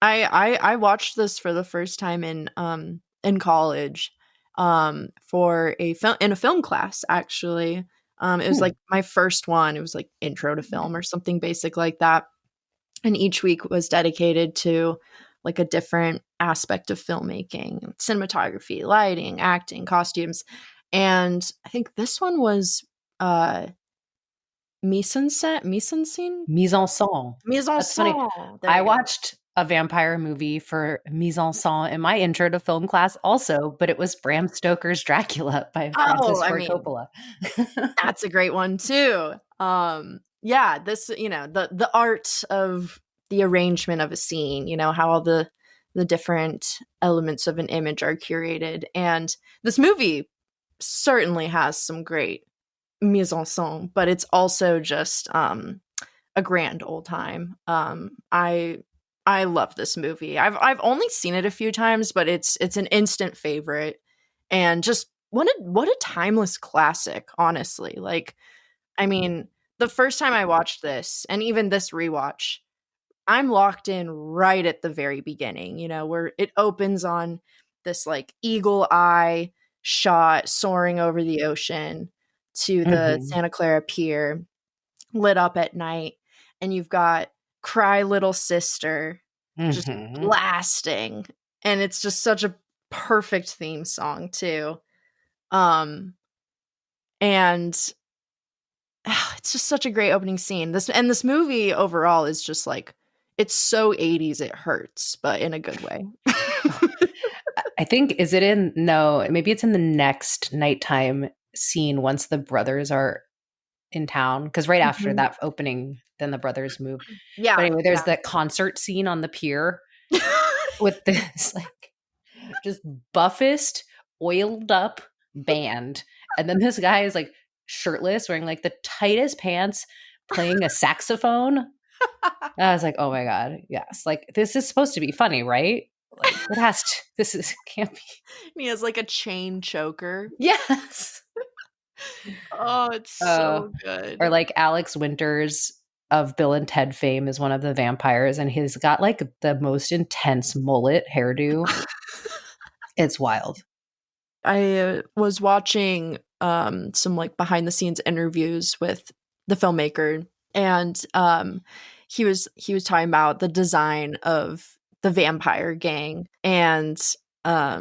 I watched this for the first time in college for in a film class actually. It was my first one. It was intro to film or something basic like that. And each week was dedicated to like a different aspect of filmmaking, cinematography, lighting, acting, costumes. And I think this one was mise en scène. Mise en scène. Mise en That's funny. scène. There I you go. watched a vampire movie for mise en scène in my intro to film class also, but it was Bram Stoker's Dracula by Francis Ford Coppola. That's a great one too. Yeah, this, the art of the arrangement of a scene, how all the different elements of an image are curated. And this movie certainly has some great mise en scène, but it's also just a grand old time. I love this movie. I've only seen it a few times, but it's an instant favorite, and just what a timeless classic, honestly. Like, I mean, the first time I watched this, and even this rewatch, I'm locked in right at the very beginning, where it opens on this like eagle eye shot soaring over the ocean to the Santa Clara Pier, lit up at night, and you've got Cry Little Sister just blasting, and it's just such a perfect theme song too. And it's just such a great opening scene. This movie overall is just like, it's so 80s it hurts, but in a good way. I think, maybe it's in the next nighttime scene once the brothers are in town, because right after that opening, then the brothers move. Yeah. But anyway, there's that concert scene on the pier with this like just buffest, oiled up band, and then this guy is like shirtless, wearing like the tightest pants, playing a saxophone. I was like, oh my god, yes! Like, this is supposed to be funny, right? Like, it has to. Can't be. He has like a chain choker. Yes. Oh, it's so good. Or like Alex Winters of Bill and Ted fame is one of the vampires, and he's got like the most intense mullet hairdo. It's wild. I was watching some like behind the scenes interviews with the filmmaker, and he was talking about the design of the vampire gang, and a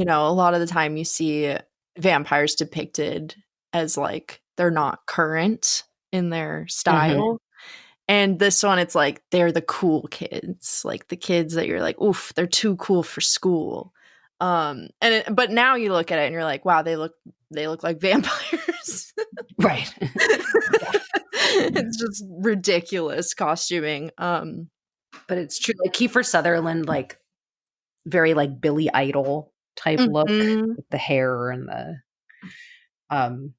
lot of the time you see vampires depicted as like they're not current in their style. And this one, it's like they're the cool kids, like the kids that you're like, oof, they're too cool for school. But now you look at it and you're like, wow, they look like vampires. Right. It's just ridiculous costuming. But it's true. Like Kiefer Sutherland, like very like Billy Idol type look with the hair and the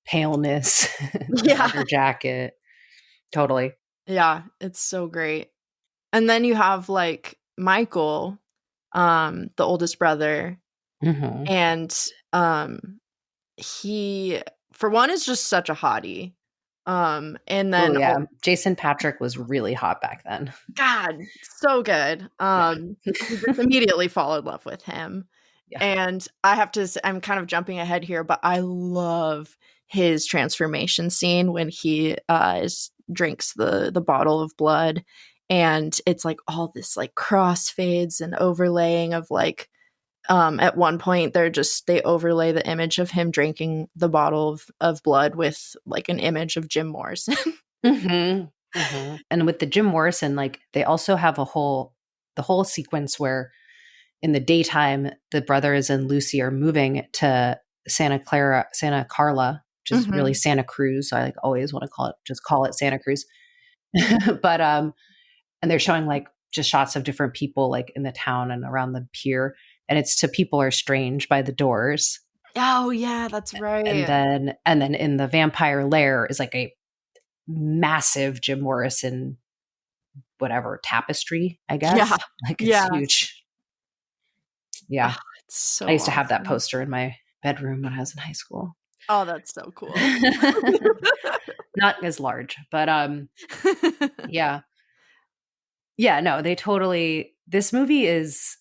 paleness, leather jacket. Totally. Yeah, it's so great. And then you have like Michael, the oldest brother, and he, for one, is just such a hottie. And then Jason Patric was really hot back then. God, so good. You just immediately fall in love with him. Yeah. And I have to say, I'm kind of jumping ahead here, but I love his transformation scene when he drinks the bottle of blood, and it's like all this like crossfades and overlaying of like at one point they overlay the image of him drinking the bottle of blood with like an image of Jim Morrison. And with the Jim Morrison, like they also have the whole sequence where in the daytime the brothers and Lucy are moving to Santa Carla, which is really Santa Cruz. So I like always want to call it Santa Cruz. But and they're showing like just shots of different people like in the town and around the pier, and it's to People Are Strange by The Doors. Oh yeah, that's right. And then in the vampire lair is like a massive Jim Morrison whatever tapestry, I guess. Yeah. Like it's huge. Yeah. Oh, it's so I used to have that awesome. poster in my bedroom when I was in high school. Oh, that's so cool. Not as large, but yeah. Yeah, no, they totally, this movie is,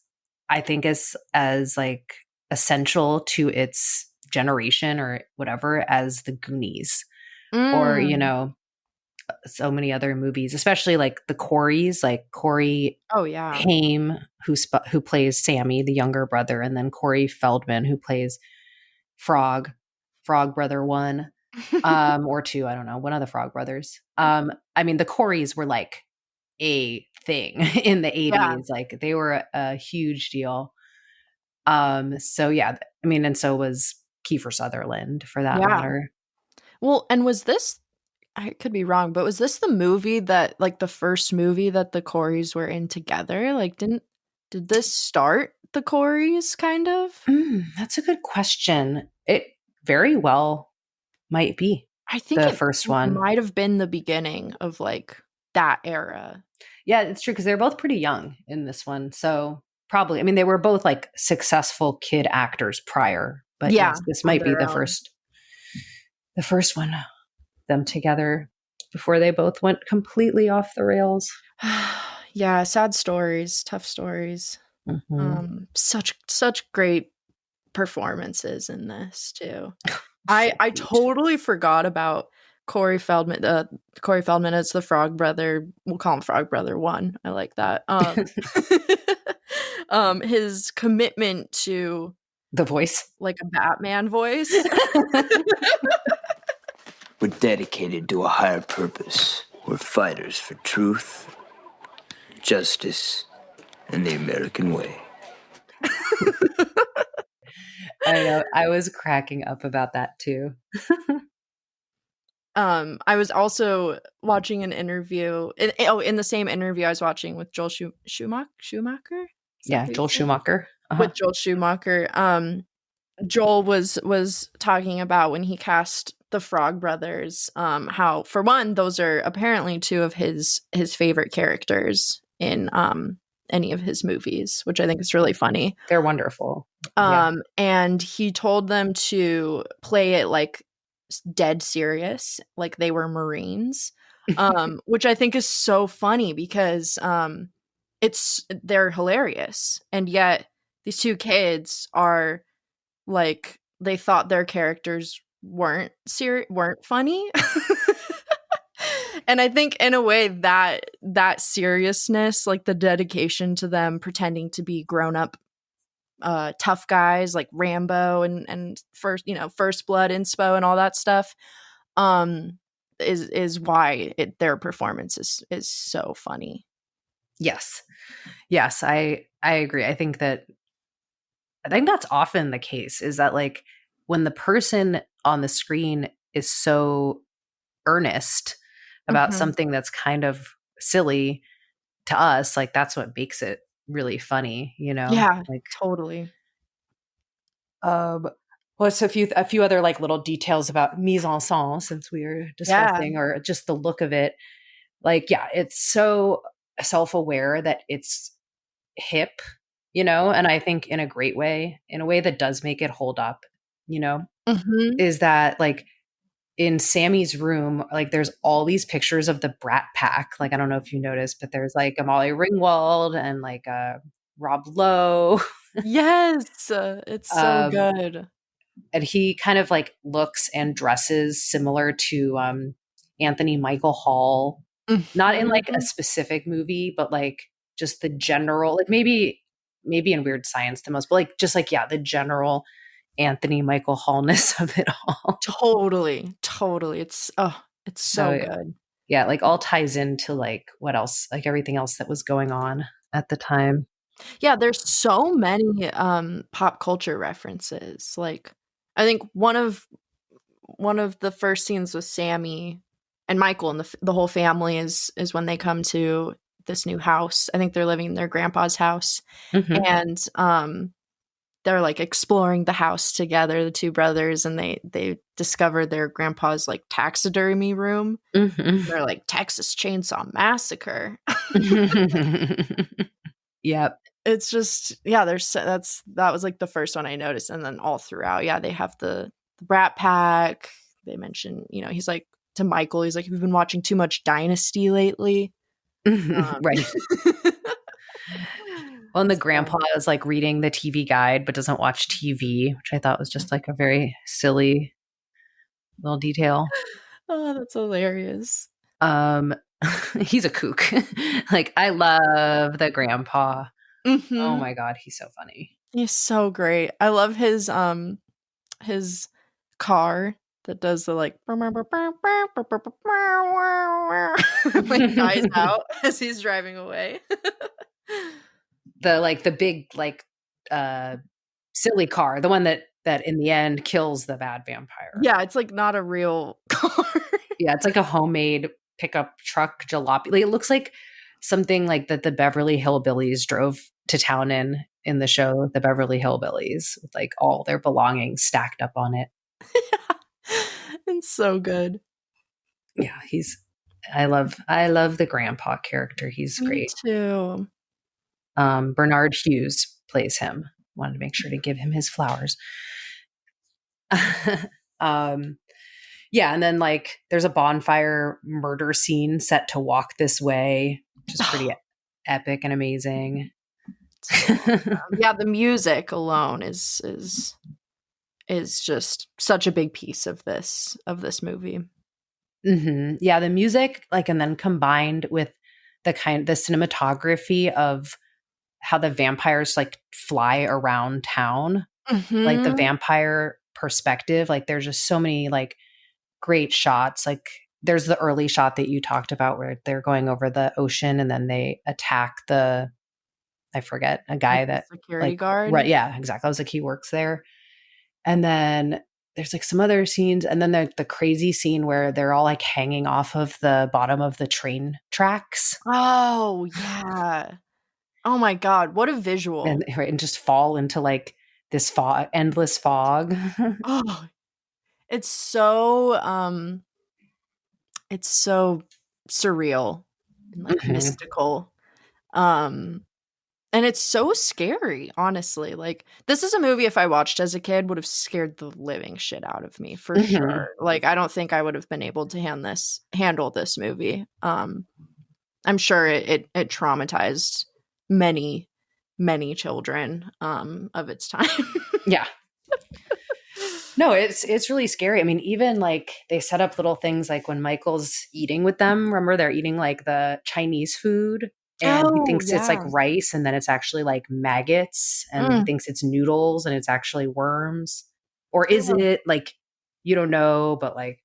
I think, as like essential to its generation or whatever as the Goonies or, so many other movies, especially like the Coreys, like Corey oh yeah, Haim, who plays Sammy, the younger brother, and then Corey Feldman, who plays Frog Brother 1, or 2, I don't know, one of the Frog Brothers. I mean, the Coreys were like a thing in the 80s. Yeah. Like they were a huge deal. So yeah, I mean, and so was Kiefer Sutherland for that matter. Well, and was this, I could be wrong, but was this the movie that, like, the first movie that the Coreys were in together? Like, did this start the Coreys, kind of? That's a good question. It very well might be. I think the it first one might have been the beginning of, like, that era. Yeah, it's true, because they're both pretty young in this one. So probably, I mean, they were both like successful kid actors prior, but yes, this might be the first one, them together before they both went completely off the rails. Yeah, sad stories, tough stories. Mm-hmm. Such great performances in this too. I totally forgot about Corey Feldman. Corey Feldman is the Frog Brother. We'll call him Frog Brother 1. I like that. His commitment to the voice, like a Batman voice. We're dedicated to a higher purpose. We're fighters for truth, justice, and the American way. I know. I was cracking up about that too. I was also watching an interview. In the same interview I was watching with Joel Schumacher. Yeah, Joel Schumacher. With Joel Schumacher. Joel was talking about when he cast the Frog Brothers, how, for one, those are apparently two of his favorite characters in any of his movies, which I think is really funny. They're wonderful. And he told them to play it like dead serious, like they were Marines, which I think is so funny because they're hilarious, and yet these two kids are like, they thought their characters weren't funny. And I think in a way that seriousness, like the dedication to them pretending to be grown up tough guys like Rambo and First Blood inspo and all that stuff, is why their performance is so funny. Yes, I agree. I think that's often the case, is that like when the person on the screen is so earnest about something that's kind of silly to us, like that's what makes it really funny, Yeah, like totally. Well, it's a few other like little details about mise en scène, since we were discussing, or just the look of it. Like, yeah, it's so self-aware that it's hip, and I think in a great way, in a way that does make it hold up, is that like in Sammy's room, like there's all these pictures of the Brat Pack. Like, I don't know if you noticed, but there's like a Molly Ringwald and like Rob Lowe. Yes, it's so good. And he kind of like looks and dresses similar to Anthony Michael Hall, not in like a specific movie, but like just the general, like maybe in Weird Science the most, but like just like, yeah, the general Anthony Michael Hallness of it all. Totally. It's so good. Yeah, like all ties into like what else, like everything else that was going on at the time. Yeah, there's so many pop culture references. Like, I think one of the first scenes with Sammy and Michael and the whole family is when they come to this new house. I think they're living in their grandpa's house, and they're like exploring the house together, the two brothers, and they discover their grandpa's like taxidermy room. They're like, Texas Chainsaw Massacre. Yep. It's just, yeah, that was like the first one I noticed. And then all throughout, yeah, they have the Brat Pack. They mention, he's like, to Michael, he's like, have you been watching too much Dynasty lately? Right. Well, and the grandpa is like reading the TV guide, but doesn't watch TV, which I thought was just like a very silly little detail. Oh, that's hilarious. He's a kook. Like, I love the grandpa. Oh Mhm. my God, he's so funny. He's so great. I love his car that does the like like dies out as he's driving away. The big silly car, the one that in the end kills the bad vampire. Yeah, it's like not a real car. Yeah, it's like a homemade pickup truck jalopy. Like, it looks like something like that the Beverly Hillbillies drove to town in the show, The Beverly Hillbillies, with like all their belongings stacked up on it. It's so good. Yeah, I love the grandpa character. He's Me great. too. Bernard Hughes plays him. Wanted to make sure to give him his flowers. Yeah, and then like there's a bonfire murder scene set to Walk This Way, which is pretty epic and amazing. Yeah, the music alone is just such a big piece of this movie. Mm-hmm. Yeah, the music, like, and then combined with the cinematography of how the vampires like fly around town, like the vampire perspective. Like, there's just so many like great shots. Like, there's the early shot that you talked about where they're going over the ocean and then they attack I forget, a guy that security guard. Right, yeah, exactly. I was like, he works there. And then there's like some other scenes, and then the crazy scene where they're all like hanging off of the bottom of the train tracks. Oh yeah. Oh my God, what a visual. And just fall into like this endless fog. Oh, it's so surreal and like mystical. And it's so scary, honestly. Like, this is a movie, if I watched as a kid, would have scared the living shit out of me for sure. Like, I don't think I would have been able to handle this movie. I'm sure it traumatized many children of its time. Yeah. No, it's really scary. I mean, even like they set up little things like when Michael's eating with them, remember they're eating like the Chinese food and he thinks it's like rice and then it's actually like maggots and he thinks it's noodles and it's actually worms. Or is it like, you don't know, but like,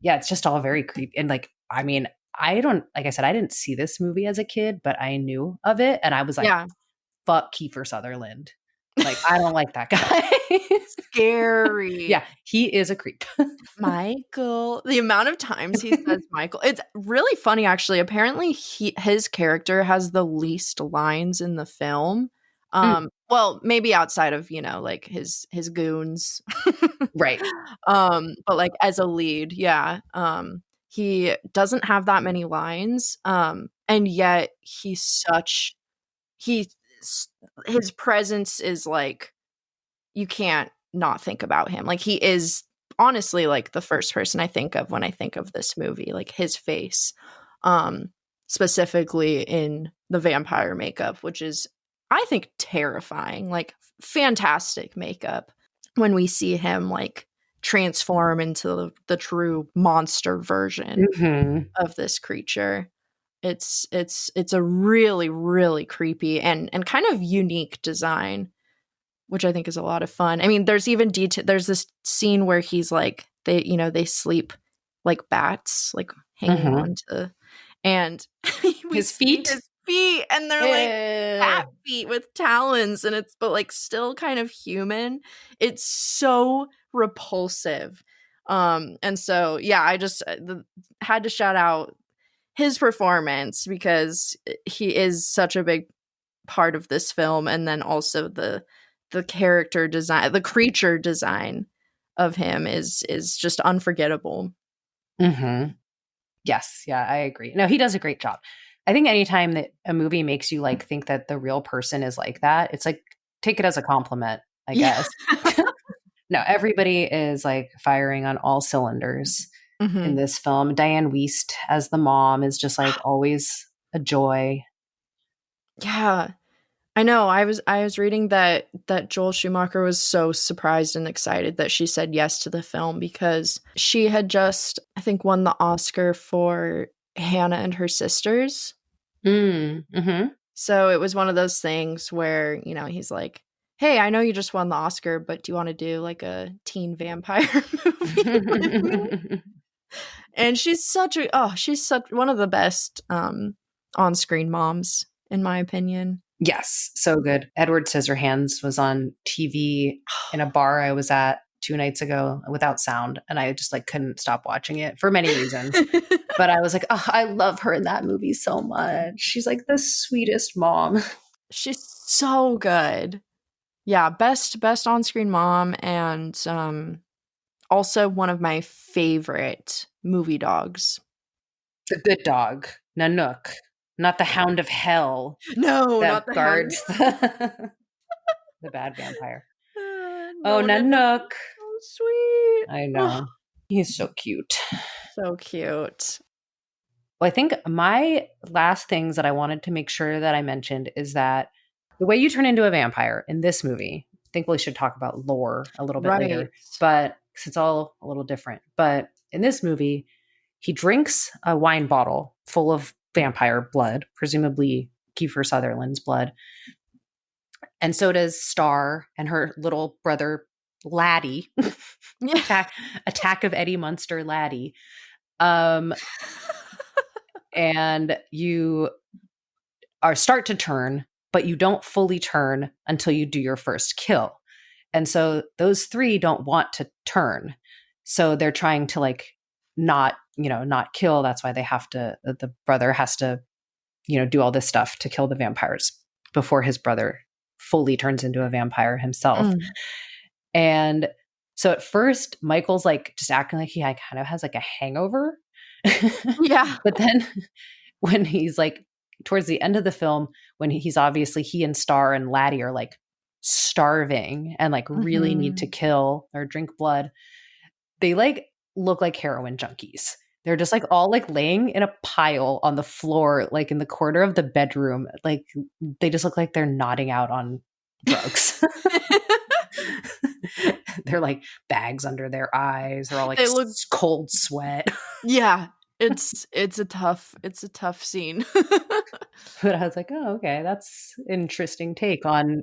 yeah, it's just all very creepy. And like, I mean, like I said, I didn't see this movie as a kid, but I knew of it and I was like, fuck Kiefer Sutherland. Like, I don't like that guy. Scary. Yeah, he is a creep. Michael. The amount of times he says Michael. It's really funny, actually. Apparently, his character has the least lines in the film. Well, maybe outside of, like his goons. Right. But like as a lead, yeah. He doesn't have that many lines. And yet his presence is like, you can't not think about him. Like, he is honestly like the first person I think of when I think of this movie, like his face, specifically in the vampire makeup, which is, I think, terrifying. Like, fantastic makeup when we see him like transform into the true monster version of this creature. It's a really, really creepy and kind of unique design, which I think is a lot of fun. I mean, there's even there's this scene where he's like, they sleep like bats, like hanging on to, and his feet, and they're like bat feet with talons, and but like still kind of human. It's so repulsive. And so, yeah, I just had to shout out his performance because he is such a big part of this film, and then also the character design, the creature design of him is just unforgettable. Yes, yeah, I agree. No, he does a great job. I think anytime that a movie makes you like think that the real person is like that, it's like, take it as a compliment, I guess. No, everybody is like firing on all cylinders in this film. Diane Wiest as the mom is just like always a joy. Yeah. I know. I was reading that Joel Schumacher was so surprised and excited that she said yes to the film because she had just, I think, won the Oscar for Hannah and Her Sisters. So it was one of those things where, you know, he's like, hey, I know you just won the Oscar, but do you want to do like a teen vampire movie with me? And she's such one of the best on-screen moms, in my opinion. Yes, so good. Edward Scissorhands was on TV in a bar I was at 2 nights ago without sound, and I just like couldn't stop watching it for many reasons. But I was like, oh, I love her in that movie so much. She's like the sweetest mom. She's so good. Yeah, best on-screen mom, and also one of my favorite movie dogs. The good dog, Nanook, not the Hound of Hell. No, that not the guards the bad vampire. Oh, no, Nanook. so sweet. I know. He's so cute. So cute. Well, I think my last things that I wanted to make sure that I mentioned is that the way you turn into a vampire in this movie, I think we should talk about lore a little bit later, but 'cause it's all a little different. But in this movie, he drinks a wine bottle full of vampire blood, presumably Kiefer Sutherland's blood. And so does Star and her little brother, Laddie. Attack of Eddie Munster Laddie. And you start to turn, but you don't fully turn until you do your first kill. And so those three don't want to turn. So they're trying to like not kill. That's why they have to, the brother has to, do all this stuff to kill the vampires before his brother fully turns into a vampire himself. And so at first, Michael's like just acting like he kind of has like a hangover. Yeah. But then when he's like towards the end of the film, when he and Star and Laddie are like starving and like really need to kill or drink blood, they like look like heroin junkies. They're just like all like laying in a pile on the floor, like in the corner of the bedroom. Like they just look like they're nodding out on drugs. They're like bags under their eyes. They're all like cold sweat. Yeah. It's a tough scene. But I was like, oh, okay, that's an interesting take on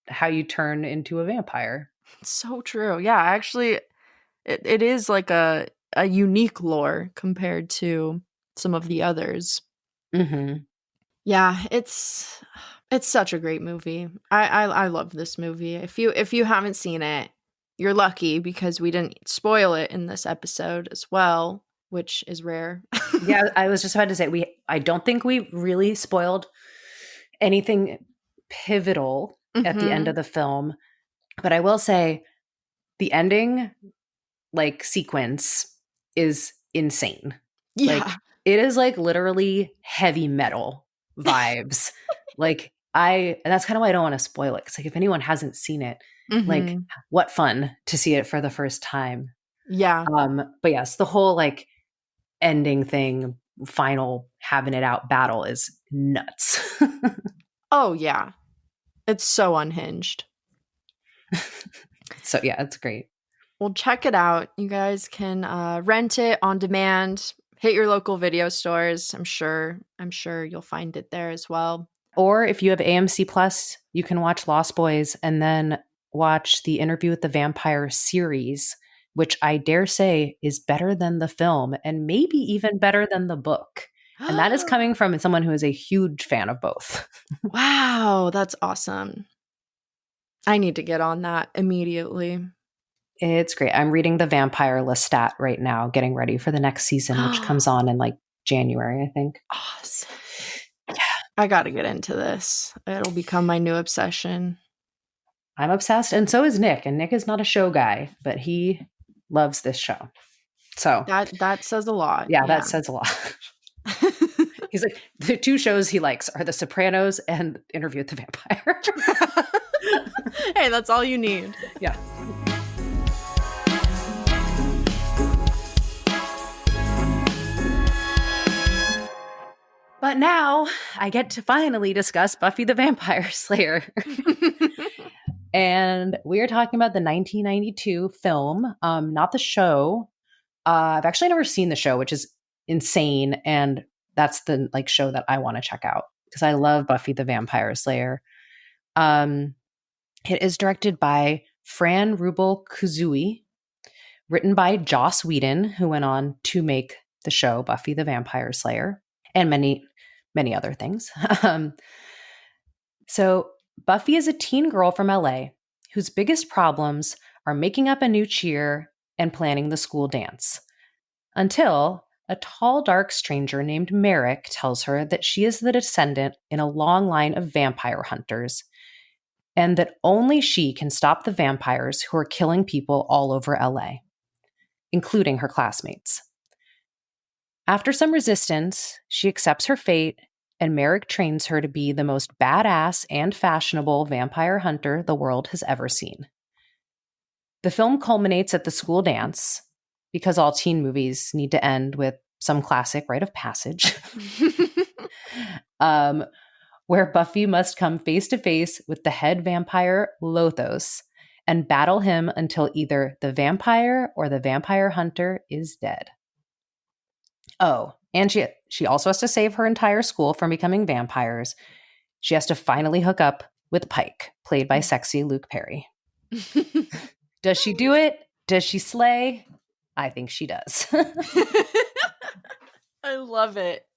how you turn into a vampire. So true. Yeah, actually it is like a unique lore compared to some of the others. Yeah, it's such a great movie. I love this movie. If you haven't seen it, you're lucky because we didn't spoil it in this episode as well, which is rare. Yeah, I was just about to say I don't think we really spoiled anything pivotal at the end of the film, but I will say the ending like sequence is insane. Yeah. Like it is like literally heavy metal vibes. Like and that's kind of why I don't want to spoil it. Cause like if anyone hasn't seen it, like what fun to see it for the first time. Yeah. But yes, the whole like ending thing, final having it out battle is nuts. Oh yeah. It's so unhinged. So yeah, it's great. Well, check it out. You guys can rent it on demand. Hit your local video stores. I'm sure you'll find it there as well. Or if you have AMC Plus, you can watch Lost Boys and then watch the Interview with the Vampire series, which I dare say is better than the film and maybe even better than the book. And that is coming from someone who is a huge fan of both. Wow, that's awesome. I need to get on that immediately. It's great. I'm reading the Vampire Lestat right now, getting ready for the next season, which comes on in like January, I think. Awesome. Yeah. I got to get into this. It'll become my new obsession. I'm obsessed. And so is Nick. And Nick is not a show guy, but he loves this show. So that says a lot. Yeah, that says a lot. He's like, the two shows he likes are The Sopranos and Interview with the Vampire. Hey, that's all you need. Yeah. But now I get to finally discuss Buffy the Vampire Slayer. And we are talking about the 1992 film, not the show. I've actually never seen the show, which is insane. And that's the like show that I want to check out because I love Buffy the Vampire Slayer. It is directed by Fran Rubel Kuzui, written by Joss Whedon, who went on to make the show Buffy the Vampire Slayer, and many, many other things. So Buffy is a teen girl from LA whose biggest problems are making up a new cheer and planning the school dance. Until a tall, dark stranger named Mereu tells her that she is the descendant in a long line of vampire hunters, and that only she can stop the vampires who are killing people all over LA, including her classmates. After some resistance, she accepts her fate, and Mereu trains her to be the most badass and fashionable vampire hunter the world has ever seen. The film culminates at the school dance, because all teen movies need to end with some classic rite of passage, where Buffy must come face to face with the head vampire Lothos and battle him until either the vampire or the vampire hunter is dead. Oh, and she also has to save her entire school from becoming vampires. She has to finally hook up with Pike, played by sexy Luke Perry. Does she do it? Does she slay? I think she does. I love it.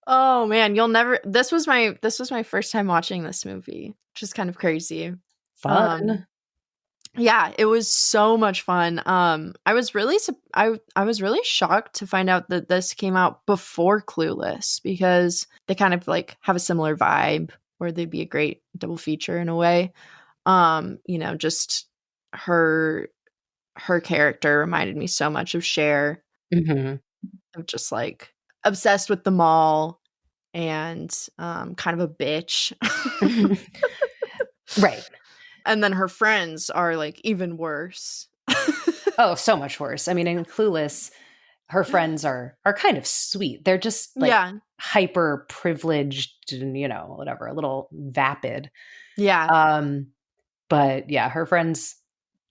Oh man, this was my first time watching this movie, which is kind of crazy. Fun. Yeah, it was so much fun. I was really shocked to find out that this came out before Clueless, because they kind of like have a similar vibe where they'd be a great double feature in a way. Just her character reminded me so much of Cher. Mm-hmm. Of just like obsessed with the mall and kind of a bitch. Right. And then her friends are like even worse. Oh, so much worse. I mean, in Clueless, her friends are kind of sweet. They're just like hyper privileged and, whatever, a little vapid. Yeah. But yeah, her friends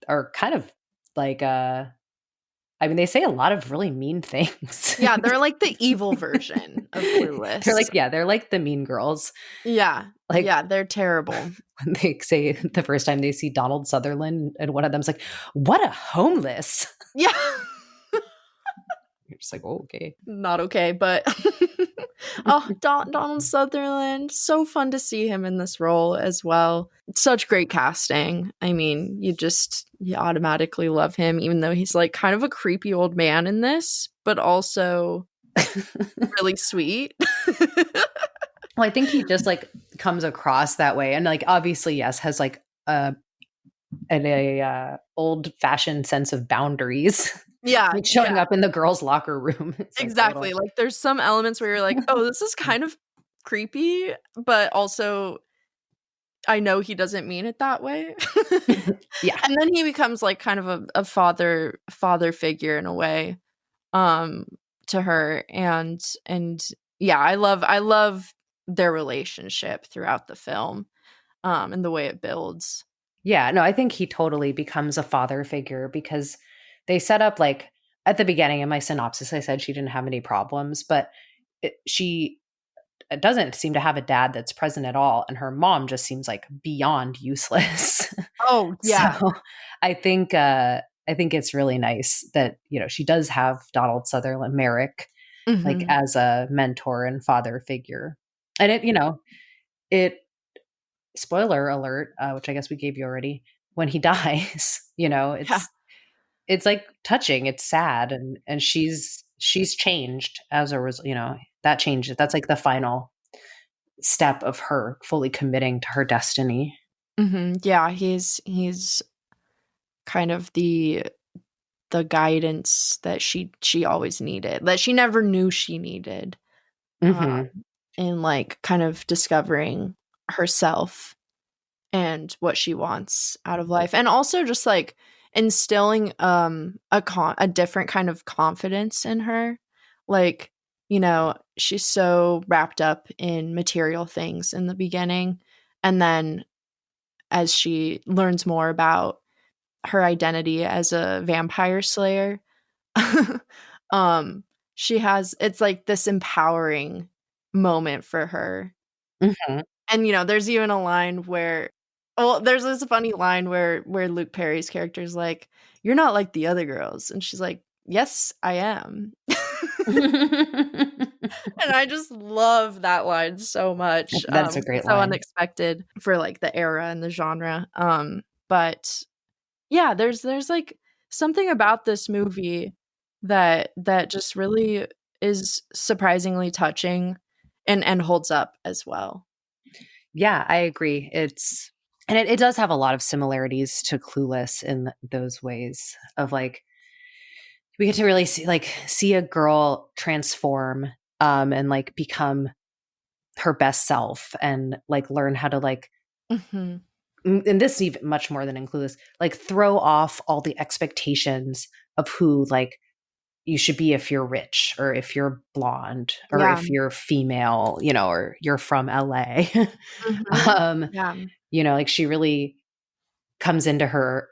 are kind of like they say a lot of really mean things. Yeah, they're like the evil version of Clueless. They're like the mean girls. Yeah. Yeah, they're terrible. When they say the first time they see Donald Sutherland, and one of them's like, "What a homeless." Yeah. You're just like, oh, okay. Not okay, but Donald Sutherland, so fun to see him in this role as well. Such great casting. I mean, you automatically love him, even though he's like kind of a creepy old man in this, but also really sweet. Well, I think he just like comes across that way, and like obviously, yes, has like an old fashioned sense of boundaries. Yeah, like showing up in the girls' locker room. Exactly. Like there's some elements where you're like, oh, this is kind of creepy, but also I know he doesn't mean it that way. Yeah. And then he becomes like kind of a father figure in a way to her, and yeah, I love their relationship throughout the film and the way it builds. Yeah, no, I think he totally becomes a father figure, because they set up like at the beginning in my synopsis, I said she didn't have any problems, but she doesn't seem to have a dad that's present at all. And her mom just seems like beyond useless. Oh, yeah. So I think it's really nice that, she does have Donald Sutherland, Merrick, like as a mentor and father figure. And it spoiler alert, which I guess we gave you already, when he dies, it's like touching, it's sad. And she's changed as a result, that changes. That's like the final step of her fully committing to her destiny. Mm-hmm. Yeah. He's kind of the guidance that she always needed, that she never knew she needed. In like kind of discovering herself and what she wants out of life, and also just like instilling a different kind of confidence in her. Like, she's so wrapped up in material things in the beginning, and then as she learns more about her identity as a vampire slayer, it's like this empowering moment for her. Mhm. And, you know, there's even a line where, there's this funny line where Luke Perry's character is like, "You're not like the other girls." And she's like, "Yes, I am." And I just love that line so much. That's a great so line. unexpected for like the era and the genre. But yeah, there's like something about this movie that just really is surprisingly touching and holds up as well. Yeah, I agree. It does have a lot of similarities to Clueless in those ways of like we get to really see a girl transform and like become her best self and like learn how to like Mm-hmm. and this even much more than in Clueless, like throw off all the expectations of who like you should be if you're rich or if you're blonde or Yeah. if you're female, you know, or you're from LA. Mm-hmm. Yeah. You know, like she really comes into her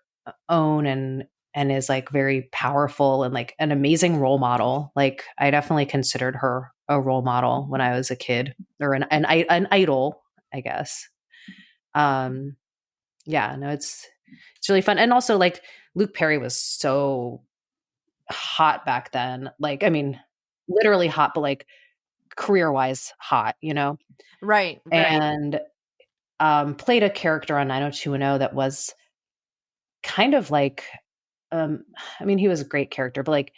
own and is like very powerful and like an amazing role model. Like I definitely considered her a role model when I was a kid or an idol, I guess. Yeah, no, it's really fun. And also like Luke Perry was so hot back then. Like, I mean, literally hot, but like career-wise hot, you know? Right. And played a character on 90210 that was kind of like I mean, he was a great character, but like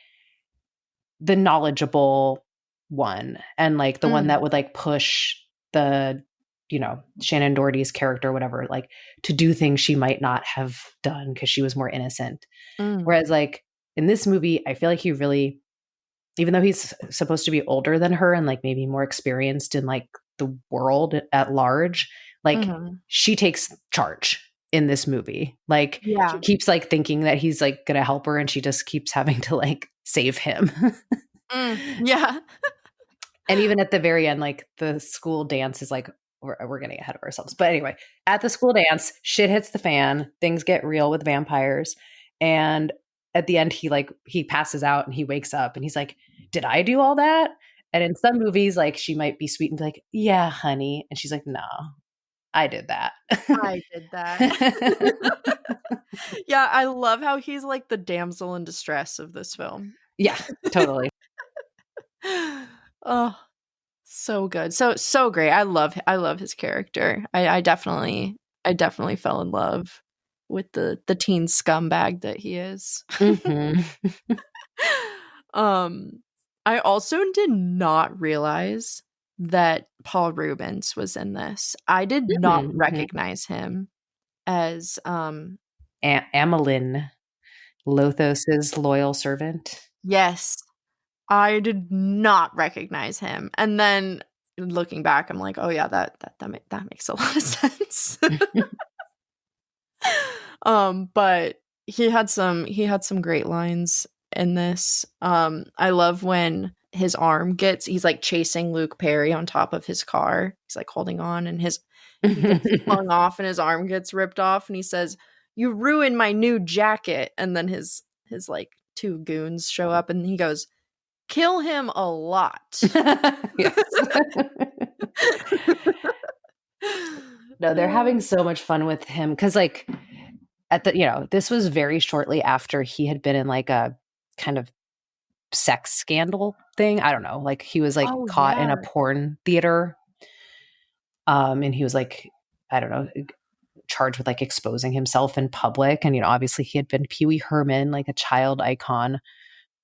the knowledgeable one and like the one that would like push the, you know, Shannon Doherty's character, or whatever, like to do things she might not have done because she was more innocent. Whereas like in this movie, I feel like he really, even though he's supposed to be older than her and like maybe more experienced in like the world at large, like she takes charge in this movie. Like he keeps like thinking that he's like gonna help her and she just keeps having to like save him. Yeah. And even at the very end, like the school dance is like we're getting ahead of ourselves. But anyway, at the school dance, shit hits the fan, things get real with vampires. And at the end, he passes out and he wakes up and he's like, "Did I do all that?" And in some movies, like she might be sweet and be like, "Yeah, honey." And she's like, "No, I did that." I did that. Yeah, I love how he's like the damsel in distress of this film. Yeah, totally. Oh, so good. So great. I love his character. I definitely fell in love with the teen scumbag that he is. I also did not realize that Paul Rubens was in this. I did not recognize him as Amelin, Lothos's loyal servant. Yes. I did not recognize him. And then looking back, I'm like, oh yeah, that makes a lot of sense. But he had some great lines in this. I love when his arm he's like chasing Luke Perry on top of his car. He's like holding on and he gets flung off and his arm gets ripped off and he says, "You ruined my new jacket." And then his like two goons show up and he goes, "Kill him a lot." No, they're having so much fun with him because like this was very shortly after he had been in like a kind of sex scandal thing. I don't know, like he was like caught in a porn theater. And he was like, I don't know, charged with like exposing himself in public. And, you know, obviously he had been Pee Wee Herman, like a child icon.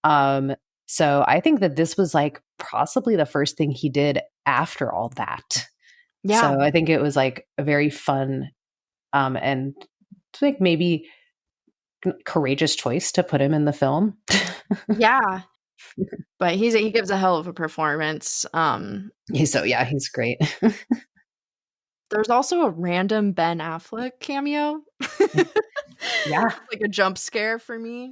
So I think that this was like possibly the first thing he did after all that. Yeah. So I think it was like a very fun and like maybe courageous choice to put him in the film. Yeah. But he gives a hell of a performance. He's great. There's also a random Ben Affleck cameo. Yeah. Like a jump scare for me.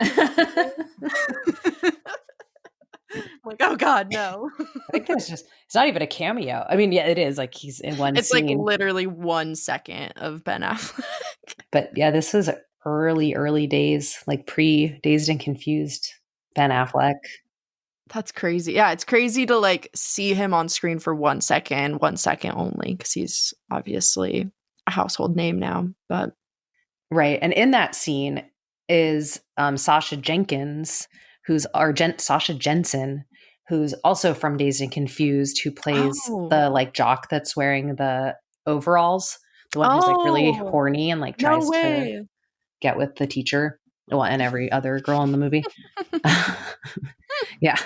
Like, oh God, no. I think it's not even a cameo. I mean, yeah, it is. Like he's in one It's scene. like literally 1 second of Ben Affleck. But yeah, this was early days, like pre-Dazed and Confused Ben Affleck. That's crazy. Yeah, it's crazy to like see him on screen for 1 second only, because he's obviously a household name now. But Right. And in that scene is Sasha Jenkins, Sasha Jensen, who's also from Dazed and Confused, who plays the like jock that's wearing the overalls, the one who's like really horny and like tries to get with the teacher, well, and every other girl in the movie. Yeah.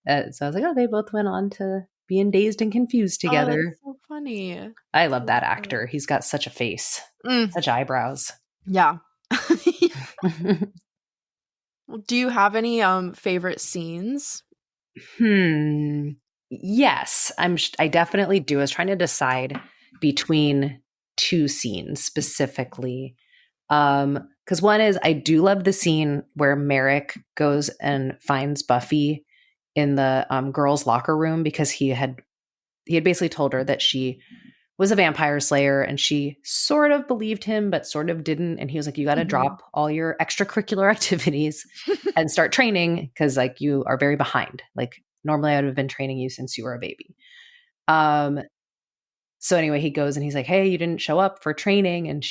So I was like, oh, they both went on to be in Dazed and Confused together. That's so funny. I love that actor. He's got such a face, such eyebrows. Yeah. Do you have any favorite scenes? Yes, I definitely do. I was trying to decide between two scenes specifically. Because one is, I do love the scene where Merrick goes and finds Buffy in the girls' locker room, because he had basically told her that she was a vampire slayer, and she sort of believed him but sort of didn't, and he was like, you got to drop all your extracurricular activities and start training, because like you are very behind. Like normally I would have been training you since you were a baby. So anyway, he goes and he's like, hey, you didn't show up for training, and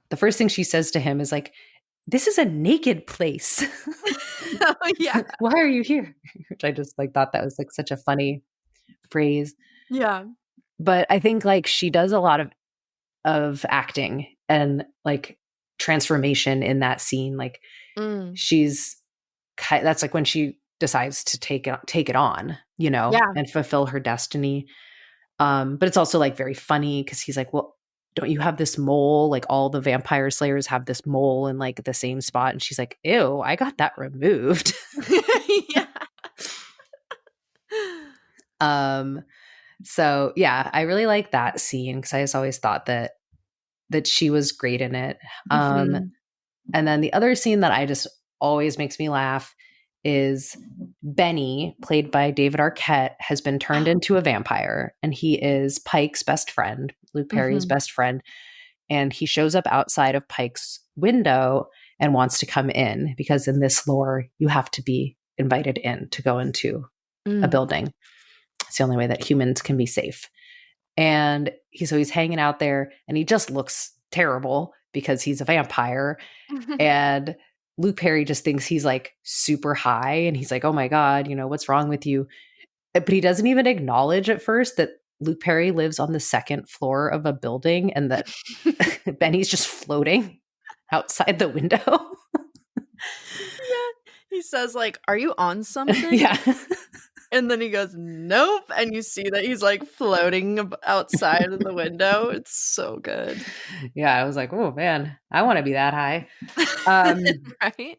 the first thing she says to him is like, this is a naked place. Oh yeah. Why are you here? Which I just like thought that was like such a funny phrase. Yeah. But I think like she does a lot of acting and like transformation in that scene. Like that's like when she decides to take it on, you know, and fulfill her destiny. But it's also like very funny, because he's like, well, don't you have this mole? Like all the vampire slayers have this mole in like the same spot. And she's like, ew, I got that removed. Yeah. So yeah, I really like that scene, because I just always thought that she was great in it. And then the other scene that I just always makes me laugh is Benny, played by David Arquette, has been turned into a vampire, and he is Pike's best friend, Luke Perry's best friend. And he shows up outside of Pike's window and wants to come in, because in this lore, you have to be invited in to go into a building. It's the only way that humans can be safe. And he's hanging out there, and he just looks terrible because he's a vampire. And Luke Perry just thinks he's like super high, and he's like, oh my God, you know, what's wrong with you? But he doesn't even acknowledge at first that Luke Perry lives on the second floor of a building, and that Benny's just floating outside the window. Yeah. He says like, are you on something? Yeah. And then he goes, nope. And you see that he's like floating outside of the window. It's so good. Yeah. I was like, oh man, I want to be that high. Right?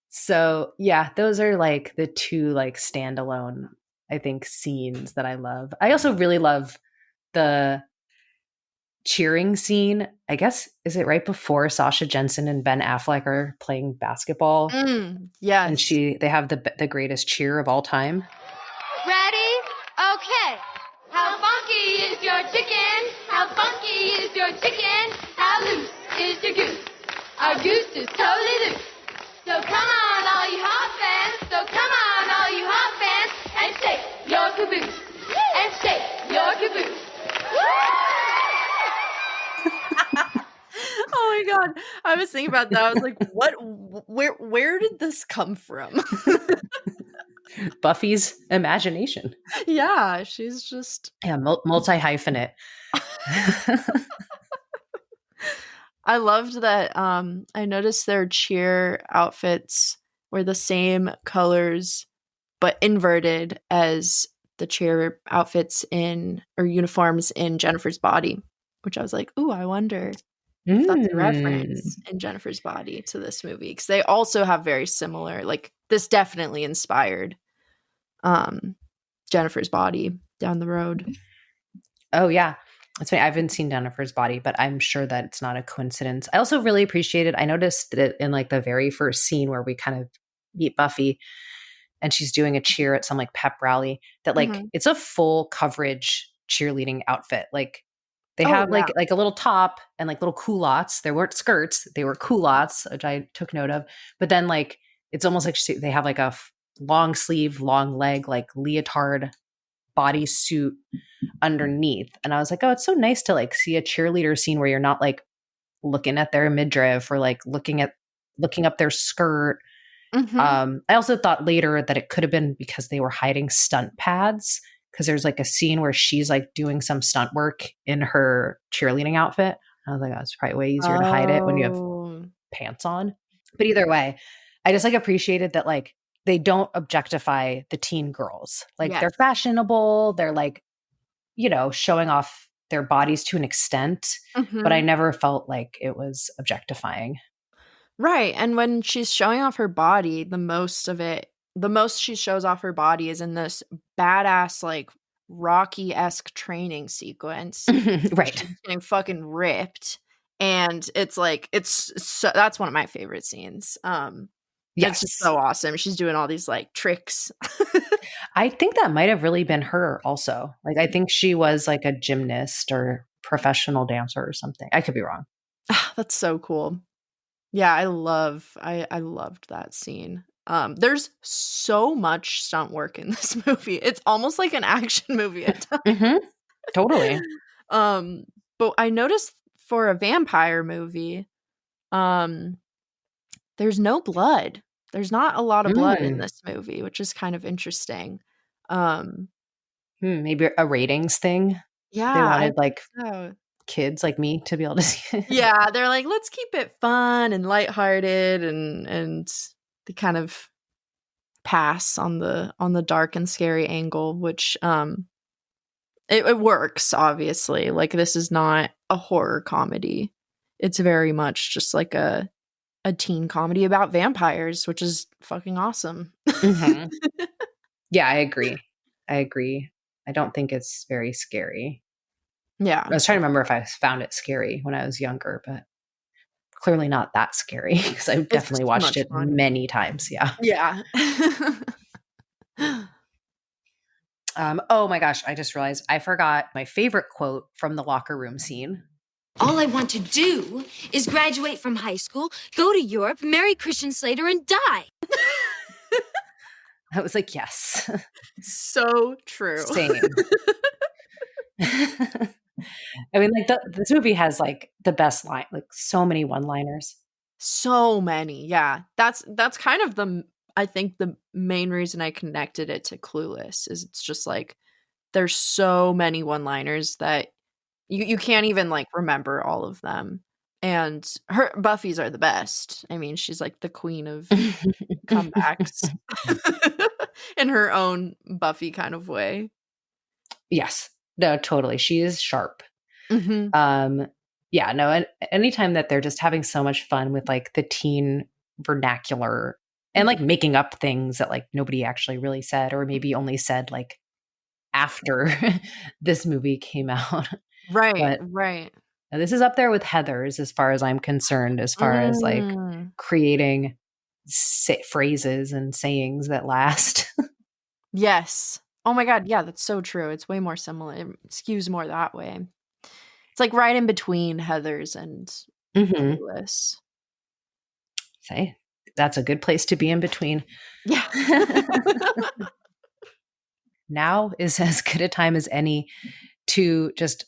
So yeah, those are like the two like standalone, I think, scenes that I love. I also really love the cheering scene. I guess, is it right before Sasha Jensen and Ben Affleck are playing basketball? Yeah. And they have the greatest cheer of all time. Ready? Okay. How funky is your chicken? How funky is your chicken? How loose is your goose? Our goose is totally loose. So come on, all you hot fans. So come on, all you hot fans. And shake your caboose. And shake your caboose. Oh my God. I was thinking about that. I was like, where did this come from? Buffy's imagination. Yeah, she's just multi-hyphenate. I loved that I noticed their cheer outfits were the same colors but inverted as the cheer outfits or uniforms in Jennifer's Body, which I was like, ooh, I wonder if that's a reference in Jennifer's Body to this movie, because they also have very similar, like this definitely inspired Jennifer's Body down the road. Oh yeah, that's funny. I haven't seen Jennifer's Body, but I'm sure that it's not a coincidence. I also really appreciated, I noticed that in like the very first scene where we kind of meet Buffy and she's doing a cheer at some like pep rally, that like it's a full coverage cheerleading outfit. Like they have like a little top and like little culottes. There weren't skirts, they were culottes, which I took note of. But then like it's almost like they have like a long sleeve, long leg, like leotard bodysuit underneath. And I was like, oh, it's so nice to like see a cheerleader scene where you're not like looking at their midriff or like looking up their skirt. Mhm. I also thought later that it could have been because they were hiding stunt pads, because there's like a scene where she's like doing some stunt work in her cheerleading outfit. I was like, oh, it's probably way easier to hide it when you have Oh. pants on. But either way, I just like appreciated that like they don't objectify the teen girls. Like they're Yes. fashionable, they're like, you know, showing off their bodies to an extent, but I Mhm. never felt like it was objectifying. Right, and when she's showing off her body, the most she shows off her body is in this badass, like, Rocky-esque training sequence. Right. She's getting fucking ripped, and it's like it's so that's one of my favorite scenes. It's just Yes. so awesome. She's doing all these, like, tricks. I think that might have really been her also. Like, I think she was like a gymnast or professional dancer or something. I could be wrong. That's so cool. Yeah, I loved that scene. There's so much stunt work in this movie. It's almost like an action movie at times. Mm-hmm. Totally. But I noticed for a vampire movie, um, there's no blood. There's not a lot of blood in this movie, which is kind of interesting. Um, Maybe a ratings thing. yeah, They I wanted think like so. kids like me to be able to see it. Yeah, they're like, let's keep it fun and lighthearted, and they kind of pass on the dark and scary angle, which it works, obviously. Like, this is not a horror comedy. It's very much just like a teen comedy about vampires, which is fucking awesome. Mhm. Yeah, I agree. I don't think it's very scary. Yeah. I was trying to remember if I found it scary when I was younger, but clearly not that scary because I've It's definitely too watched much it fun. many times. Yeah. Yeah. Oh my gosh, I just realized I forgot my favorite quote from the locker room scene. All I want to do is graduate from high school, go to Europe, marry Christian Slater, and die. I was like, yes. So true. Same. I mean, like this movie has like the best line, like so many one-liners. So many. Yeah. That's kind of I think the main reason I connected it to Clueless is it's just like there's so many one-liners that you can't even like remember all of them. And her Buffy's are the best. I mean, she's like the queen of comebacks in her own Buffy kind of way. Yes. No, totally. She is sharp. Mhm. Yeah, no, and anytime that they're just having so much fun with like the teen vernacular and like making up things that like nobody actually really said, or maybe only said like after this movie came out. Right, But right. this is up there with Heather's as far as I'm concerned, as far as like Mm. creating phrases and sayings that last. Yes. Oh my god, yeah, that's so true. It's way more similar. It skews more that way. It's like right in between Heather's and Mhm. Clueless. Say, that's a good place to be in between. Yeah. Now is as good a time as any to just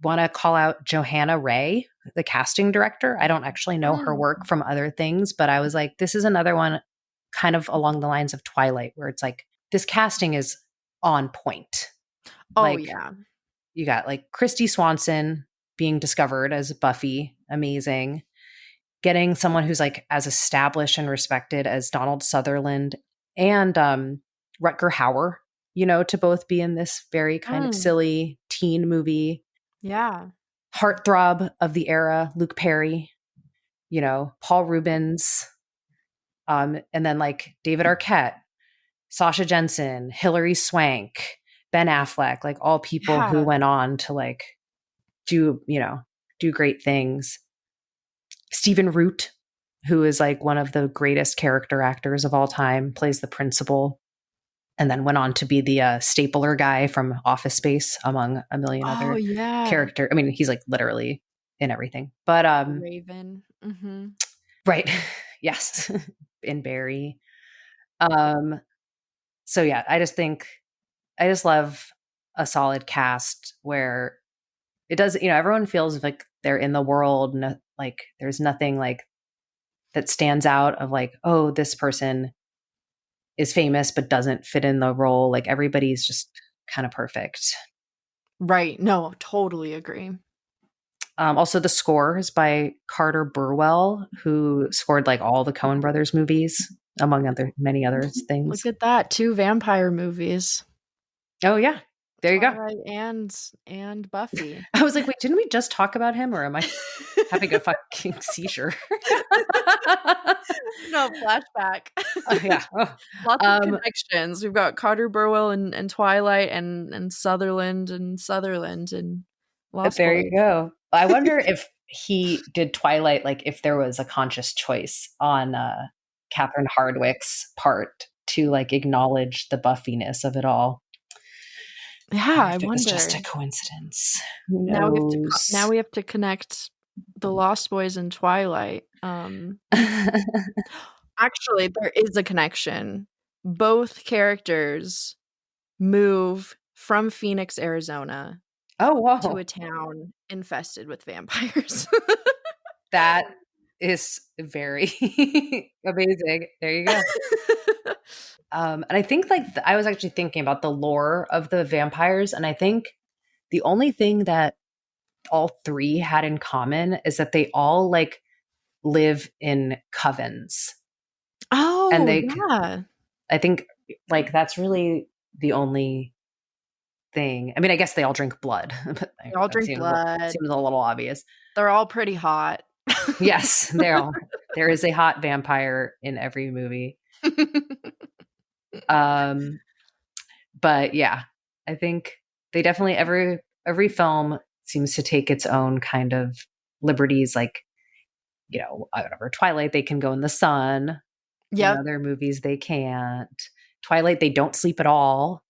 want to call out Johanna Ray, the casting director. I don't actually know her work from other things, but I was like, this is another one kind of along the lines of Twilight, where it's like, this casting is on point. Oh, Like, yeah. you got like Christy Swanson being discovered as Buffy, amazing. Getting someone who's like as established and respected as Donald Sutherland and Rutger Hauer, you know, to both be in this very kind of silly teen movie. Yeah. Heartthrob of the era, Luke Perry, you know, Paul Rubens, and then like David Arquette, Sasha Jensen, Hilary Swank, Ben Affleck, like all people who Yeah. went on to like do great things. Stephen Root, who is like one of the greatest character actors of all time, plays the principal, and then went on to be the stapler guy from Office Space, among a million Oh, other yeah. character. I mean, he's like literally in everything. But Raven. Mhm. right, yes, in Barry. So yeah, I just love a solid cast where it does, everyone feels like they're in the world. No, like there's nothing like that stands out of like, oh, this person is famous but doesn't fit in the role. Like everybody's just kind of perfect. Right. No, totally agree. Also, the score is by Carter Burwell, who scored like all the Coen Brothers movies, among many other things. Look at that. 2 vampire movies. Oh yeah, there you go. Twilight and Buffy. I was like, wait, didn't we just talk about him, or am I having a fucking seizure? No, flashback. Yeah. Oh. Lots of connections. We've got Carter Burwell and Twilight and Sutherland and Lost There Boys. you go. I wonder if he did Twilight, like if there was a conscious choice on Catherine Hardwicke's part to like acknowledge the Buffiness of it all. Yeah, I wonder. It's just a coincidence. Who Now knows? we have to connect the Lost Boys and Twilight. Actually, there is a connection. Both characters move from Phoenix, Arizona, Oh, wow. to a town infested with vampires. That is very amazing. There you go. And I think like I was actually thinking about the lore of the vampires, and I think the only thing that all 3 had in common is that they all like live in covens. Oh, and yeah. I think like that's really the only thing. I mean, I guess they all drink blood. But They all drink blood. Seems a little obvious. They're all pretty hot. Yes, there is a hot vampire in every movie. But yeah, I think they definitely every film seems to take its own kind of liberties. Like, whatever, Twilight, they can go in the sun. Yeah. Other movies they can't. Twilight, they don't sleep at all.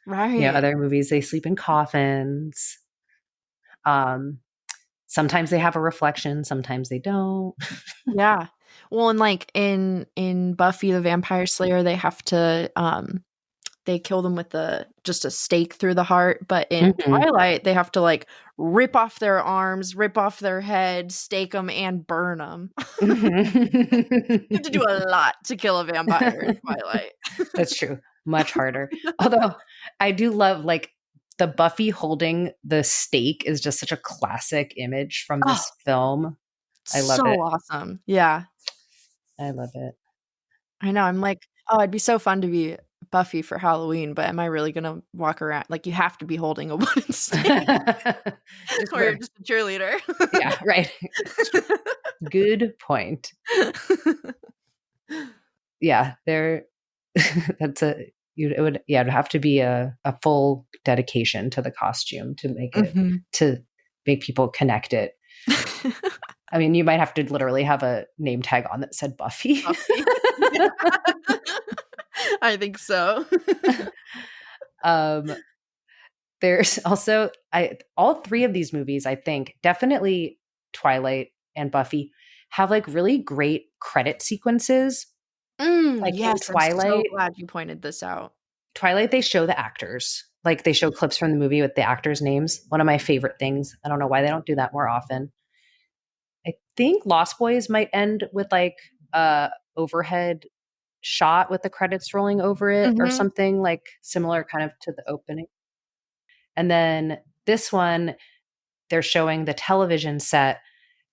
Right. Other movies they sleep in coffins. Sometimes they have a reflection, sometimes they don't. Yeah. Well, and like in Buffy the Vampire Slayer, they have to they kill them with just a stake through the heart, but in Twilight they have to like rip off their arms, rip off their head, stake them, and burn them. You have to do a lot to kill a vampire in Twilight. That's true. Much harder. Although I do love like the Buffy holding the stake is just such a classic image from this film. I love it. So awesome. Yeah. I love it. I know. I'm like, oh, it'd be so fun to be Buffy for Halloween, but am I really gonna walk around? Like, you have to be holding a wooden stake, or you're just a cheerleader. Yeah, right. Good point. Yeah, it'd have to be a full dedication to the costume to make it to make people connect it. I mean, you might have to literally have a name tag on that said Buffy. I think so. There's also all 3 of these movies, I think, definitely Twilight and Buffy, have like really great credit sequences. Like yes, in Twilight, I'm so glad you pointed this out. Twilight, they show the actors. Like they show clips from the movie with the actors' names. One of my favorite things. I don't know why they don't do that more often. I think Lost Boys might end with like a overhead shot with the credits rolling over it or something like similar kind of to the opening. And then this one, they're showing the television set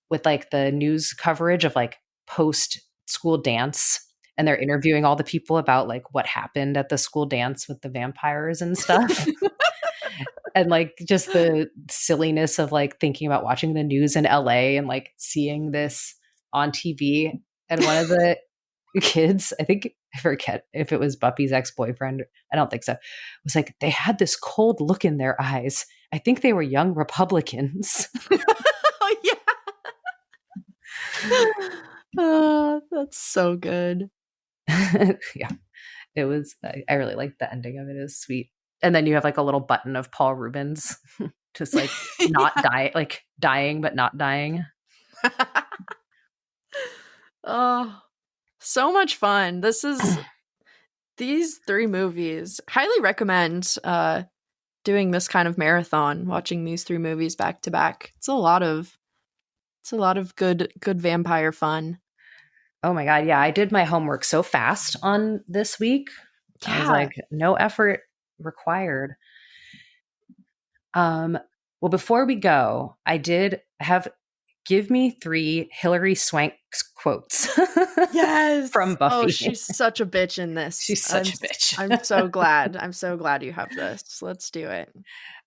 with like the news coverage of like post school dance. And they're interviewing all the people about like what happened at the school dance with the vampires and stuff. And like just the silliness of like thinking about watching the news in LA and like seeing this on TV. And one of the kids, I think, I forget if it was Buffy's ex-boyfriend, I don't think so, was like, they had this cold look in their eyes. I think they were young Republicans. Oh, yeah. Oh, that's so good. Yeah, it was. I really liked the ending of it. It was sweet. And then you have like a little button of Paul Rubens, just like not dying, like dying but not dying. Oh, so much fun. This is These 3 movies, highly recommend doing this kind of marathon, watching these 3 movies back to back. It's a lot of good vampire fun. Oh my God. Yeah. I did my homework so fast on this week. I was Yeah. like, no effort required. Well, before we go, I did have give me 3 Hilary Swank quotes. Yes. From Buffy. Oh, she's such a bitch in this. She's such a bitch. I'm so glad. I'm so glad you have this. Let's do it.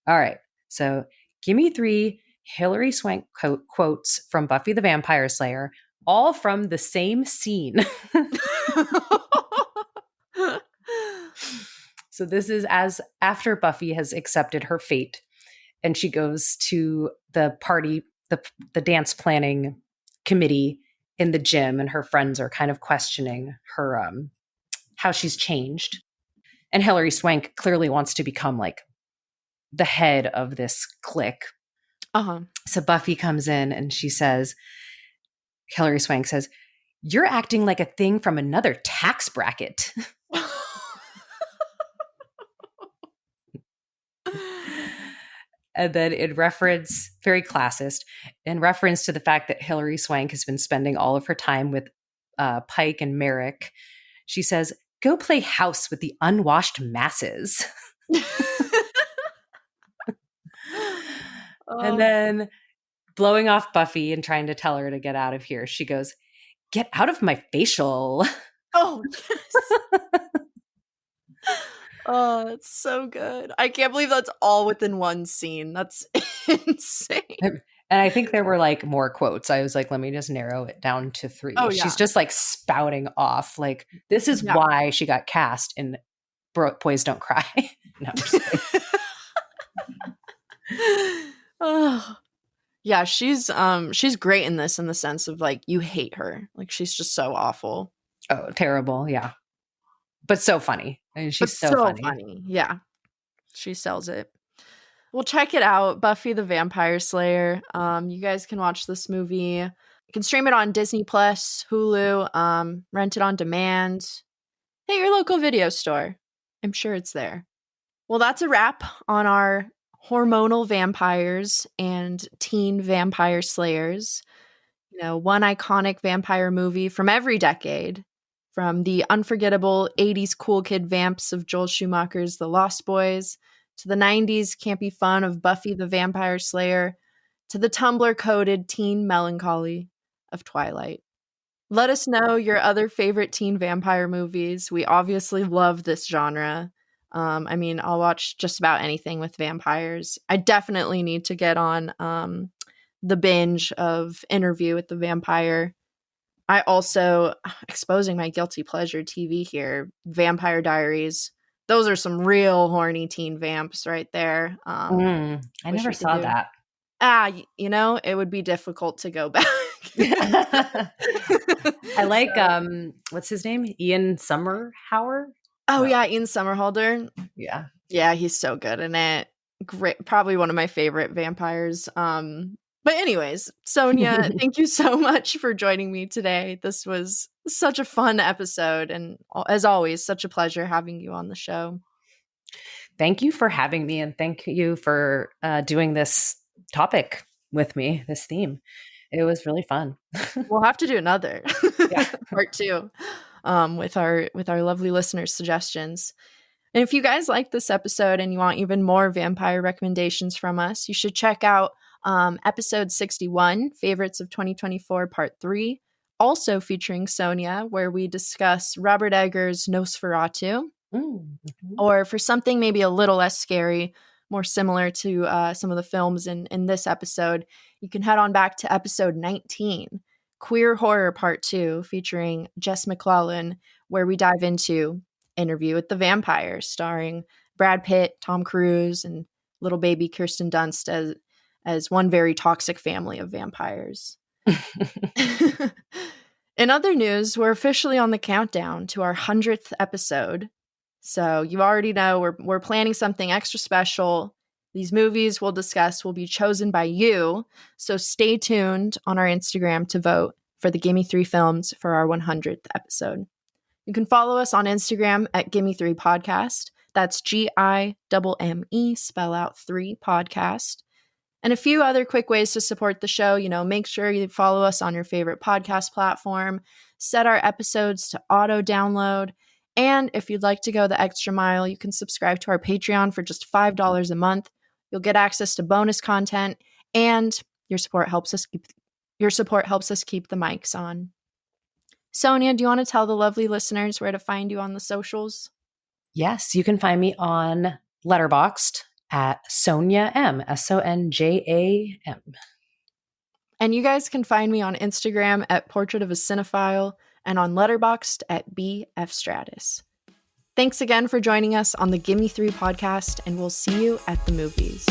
All right. So give me 3 Hilary Swank quotes from Buffy the Vampire Slayer, all from the same scene. So this is as after Buffy has accepted her fate and she goes to the party, the dance planning committee in the gym, and her friends are kind of questioning her, how she's changed. And Hilary Swank clearly wants to become like the head of this clique. Uh-huh. So Buffy comes in and she says, Hilary Swank says, "You're acting like a thing from another tax bracket." And then in reference, very classist, in reference to the fact that Hilary Swank has been spending all of her time with Pike and Merrick, she says, "Go play house with the unwashed masses." And then blowing off Buffy and trying to tell her to get out of here, she goes, "Get out of my facial." Oh, yes. Oh, that's so good. I can't believe that's all within one scene. That's insane. And I think there were like more quotes. I was like, let me just narrow it down to 3. Oh, yeah. She's just like spouting off. Like, this is Yeah. why she got cast in Boys Don't Cry. No, I'm just kidding. Oh. Yeah, she's great in this, in the sense of like you hate her. Like she's just so awful. Oh, terrible. Yeah. But so funny. I mean, she's so funny. Yeah. She sells it. Well, check it out, Buffy the Vampire Slayer. You guys can watch this movie. You can stream it on Disney Plus, Hulu, rent it on demand. Hey, your local video store. I'm sure it's there. Well, that's a wrap on our hormonal vampires and teen vampire slayers. You know, one iconic vampire movie from every decade, from the unforgettable 80s cool kid vamps of Joel Schumacher's The Lost Boys, to the 90s campy fun of Buffy the Vampire Slayer, to the Tumblr-coded teen melancholy of Twilight. Let us know your other favorite teen vampire movies. We obviously love this genre. I mean, I'll watch just about anything with vampires. I definitely need to get on the binge of Interview with the Vampire. I also, exposing my guilty pleasure TV here, Vampire Diaries. Those are some real horny teen vamps right there. I never saw that. You know, it would be difficult to go back. I like, what's his name? Ian Somerhalder? Oh, yeah, Ian Somerhalder. Yeah. Yeah, he's so good in it. Great. Probably one of my favorite vampires. But anyways, Sonia, thank you so much for joining me today. This was such a fun episode. And as always, such a pleasure having you on the show. Thank you for having me. And thank you for doing this topic with me, this theme. It was really fun. We'll have to do another part 2 with our lovely listeners' suggestions. And if you guys like this episode and you want even more vampire recommendations from us, you should check out episode 61, Favorites of 2024, Part 3, also featuring Sonia, where we discuss Robert Eggers' Nosferatu. Mm-hmm. Or for something maybe a little less scary, more similar to some of the films in this episode, you can head on back to episode 19, Queer Horror Part 2, featuring Jess McClellan, where we dive into Interview with the Vampire, starring Brad Pitt, Tom Cruise, and little baby Kirsten Dunst as one very toxic family of vampires. In other news, we're officially on the countdown to our 100th episode. So you already know we're planning something extra special. These movies we'll discuss will be chosen by you. So stay tuned on our Instagram to vote for the Gimme 3 films for our 100th episode. You can follow us on Instagram at Gimme3Podcast. That's GIMME, spell out 3 podcast. And a few other quick ways to support the show. Make sure you follow us on your favorite podcast platform, set our episodes to auto download. And if you'd like to go the extra mile, you can subscribe to our Patreon for just $5 a month. You'll get access to bonus content, and your support helps us keep the mics on. Sonia, do you want to tell the lovely listeners where to find you on the socials? Yes, you can find me on Letterboxd at Sonja M, SONJAM. And you guys can find me on Instagram at Portrait of a Cinephile and on Letterboxd at BFStratus. Thanks again for joining us on the Gimme 3 podcast, and we'll see you at the movies.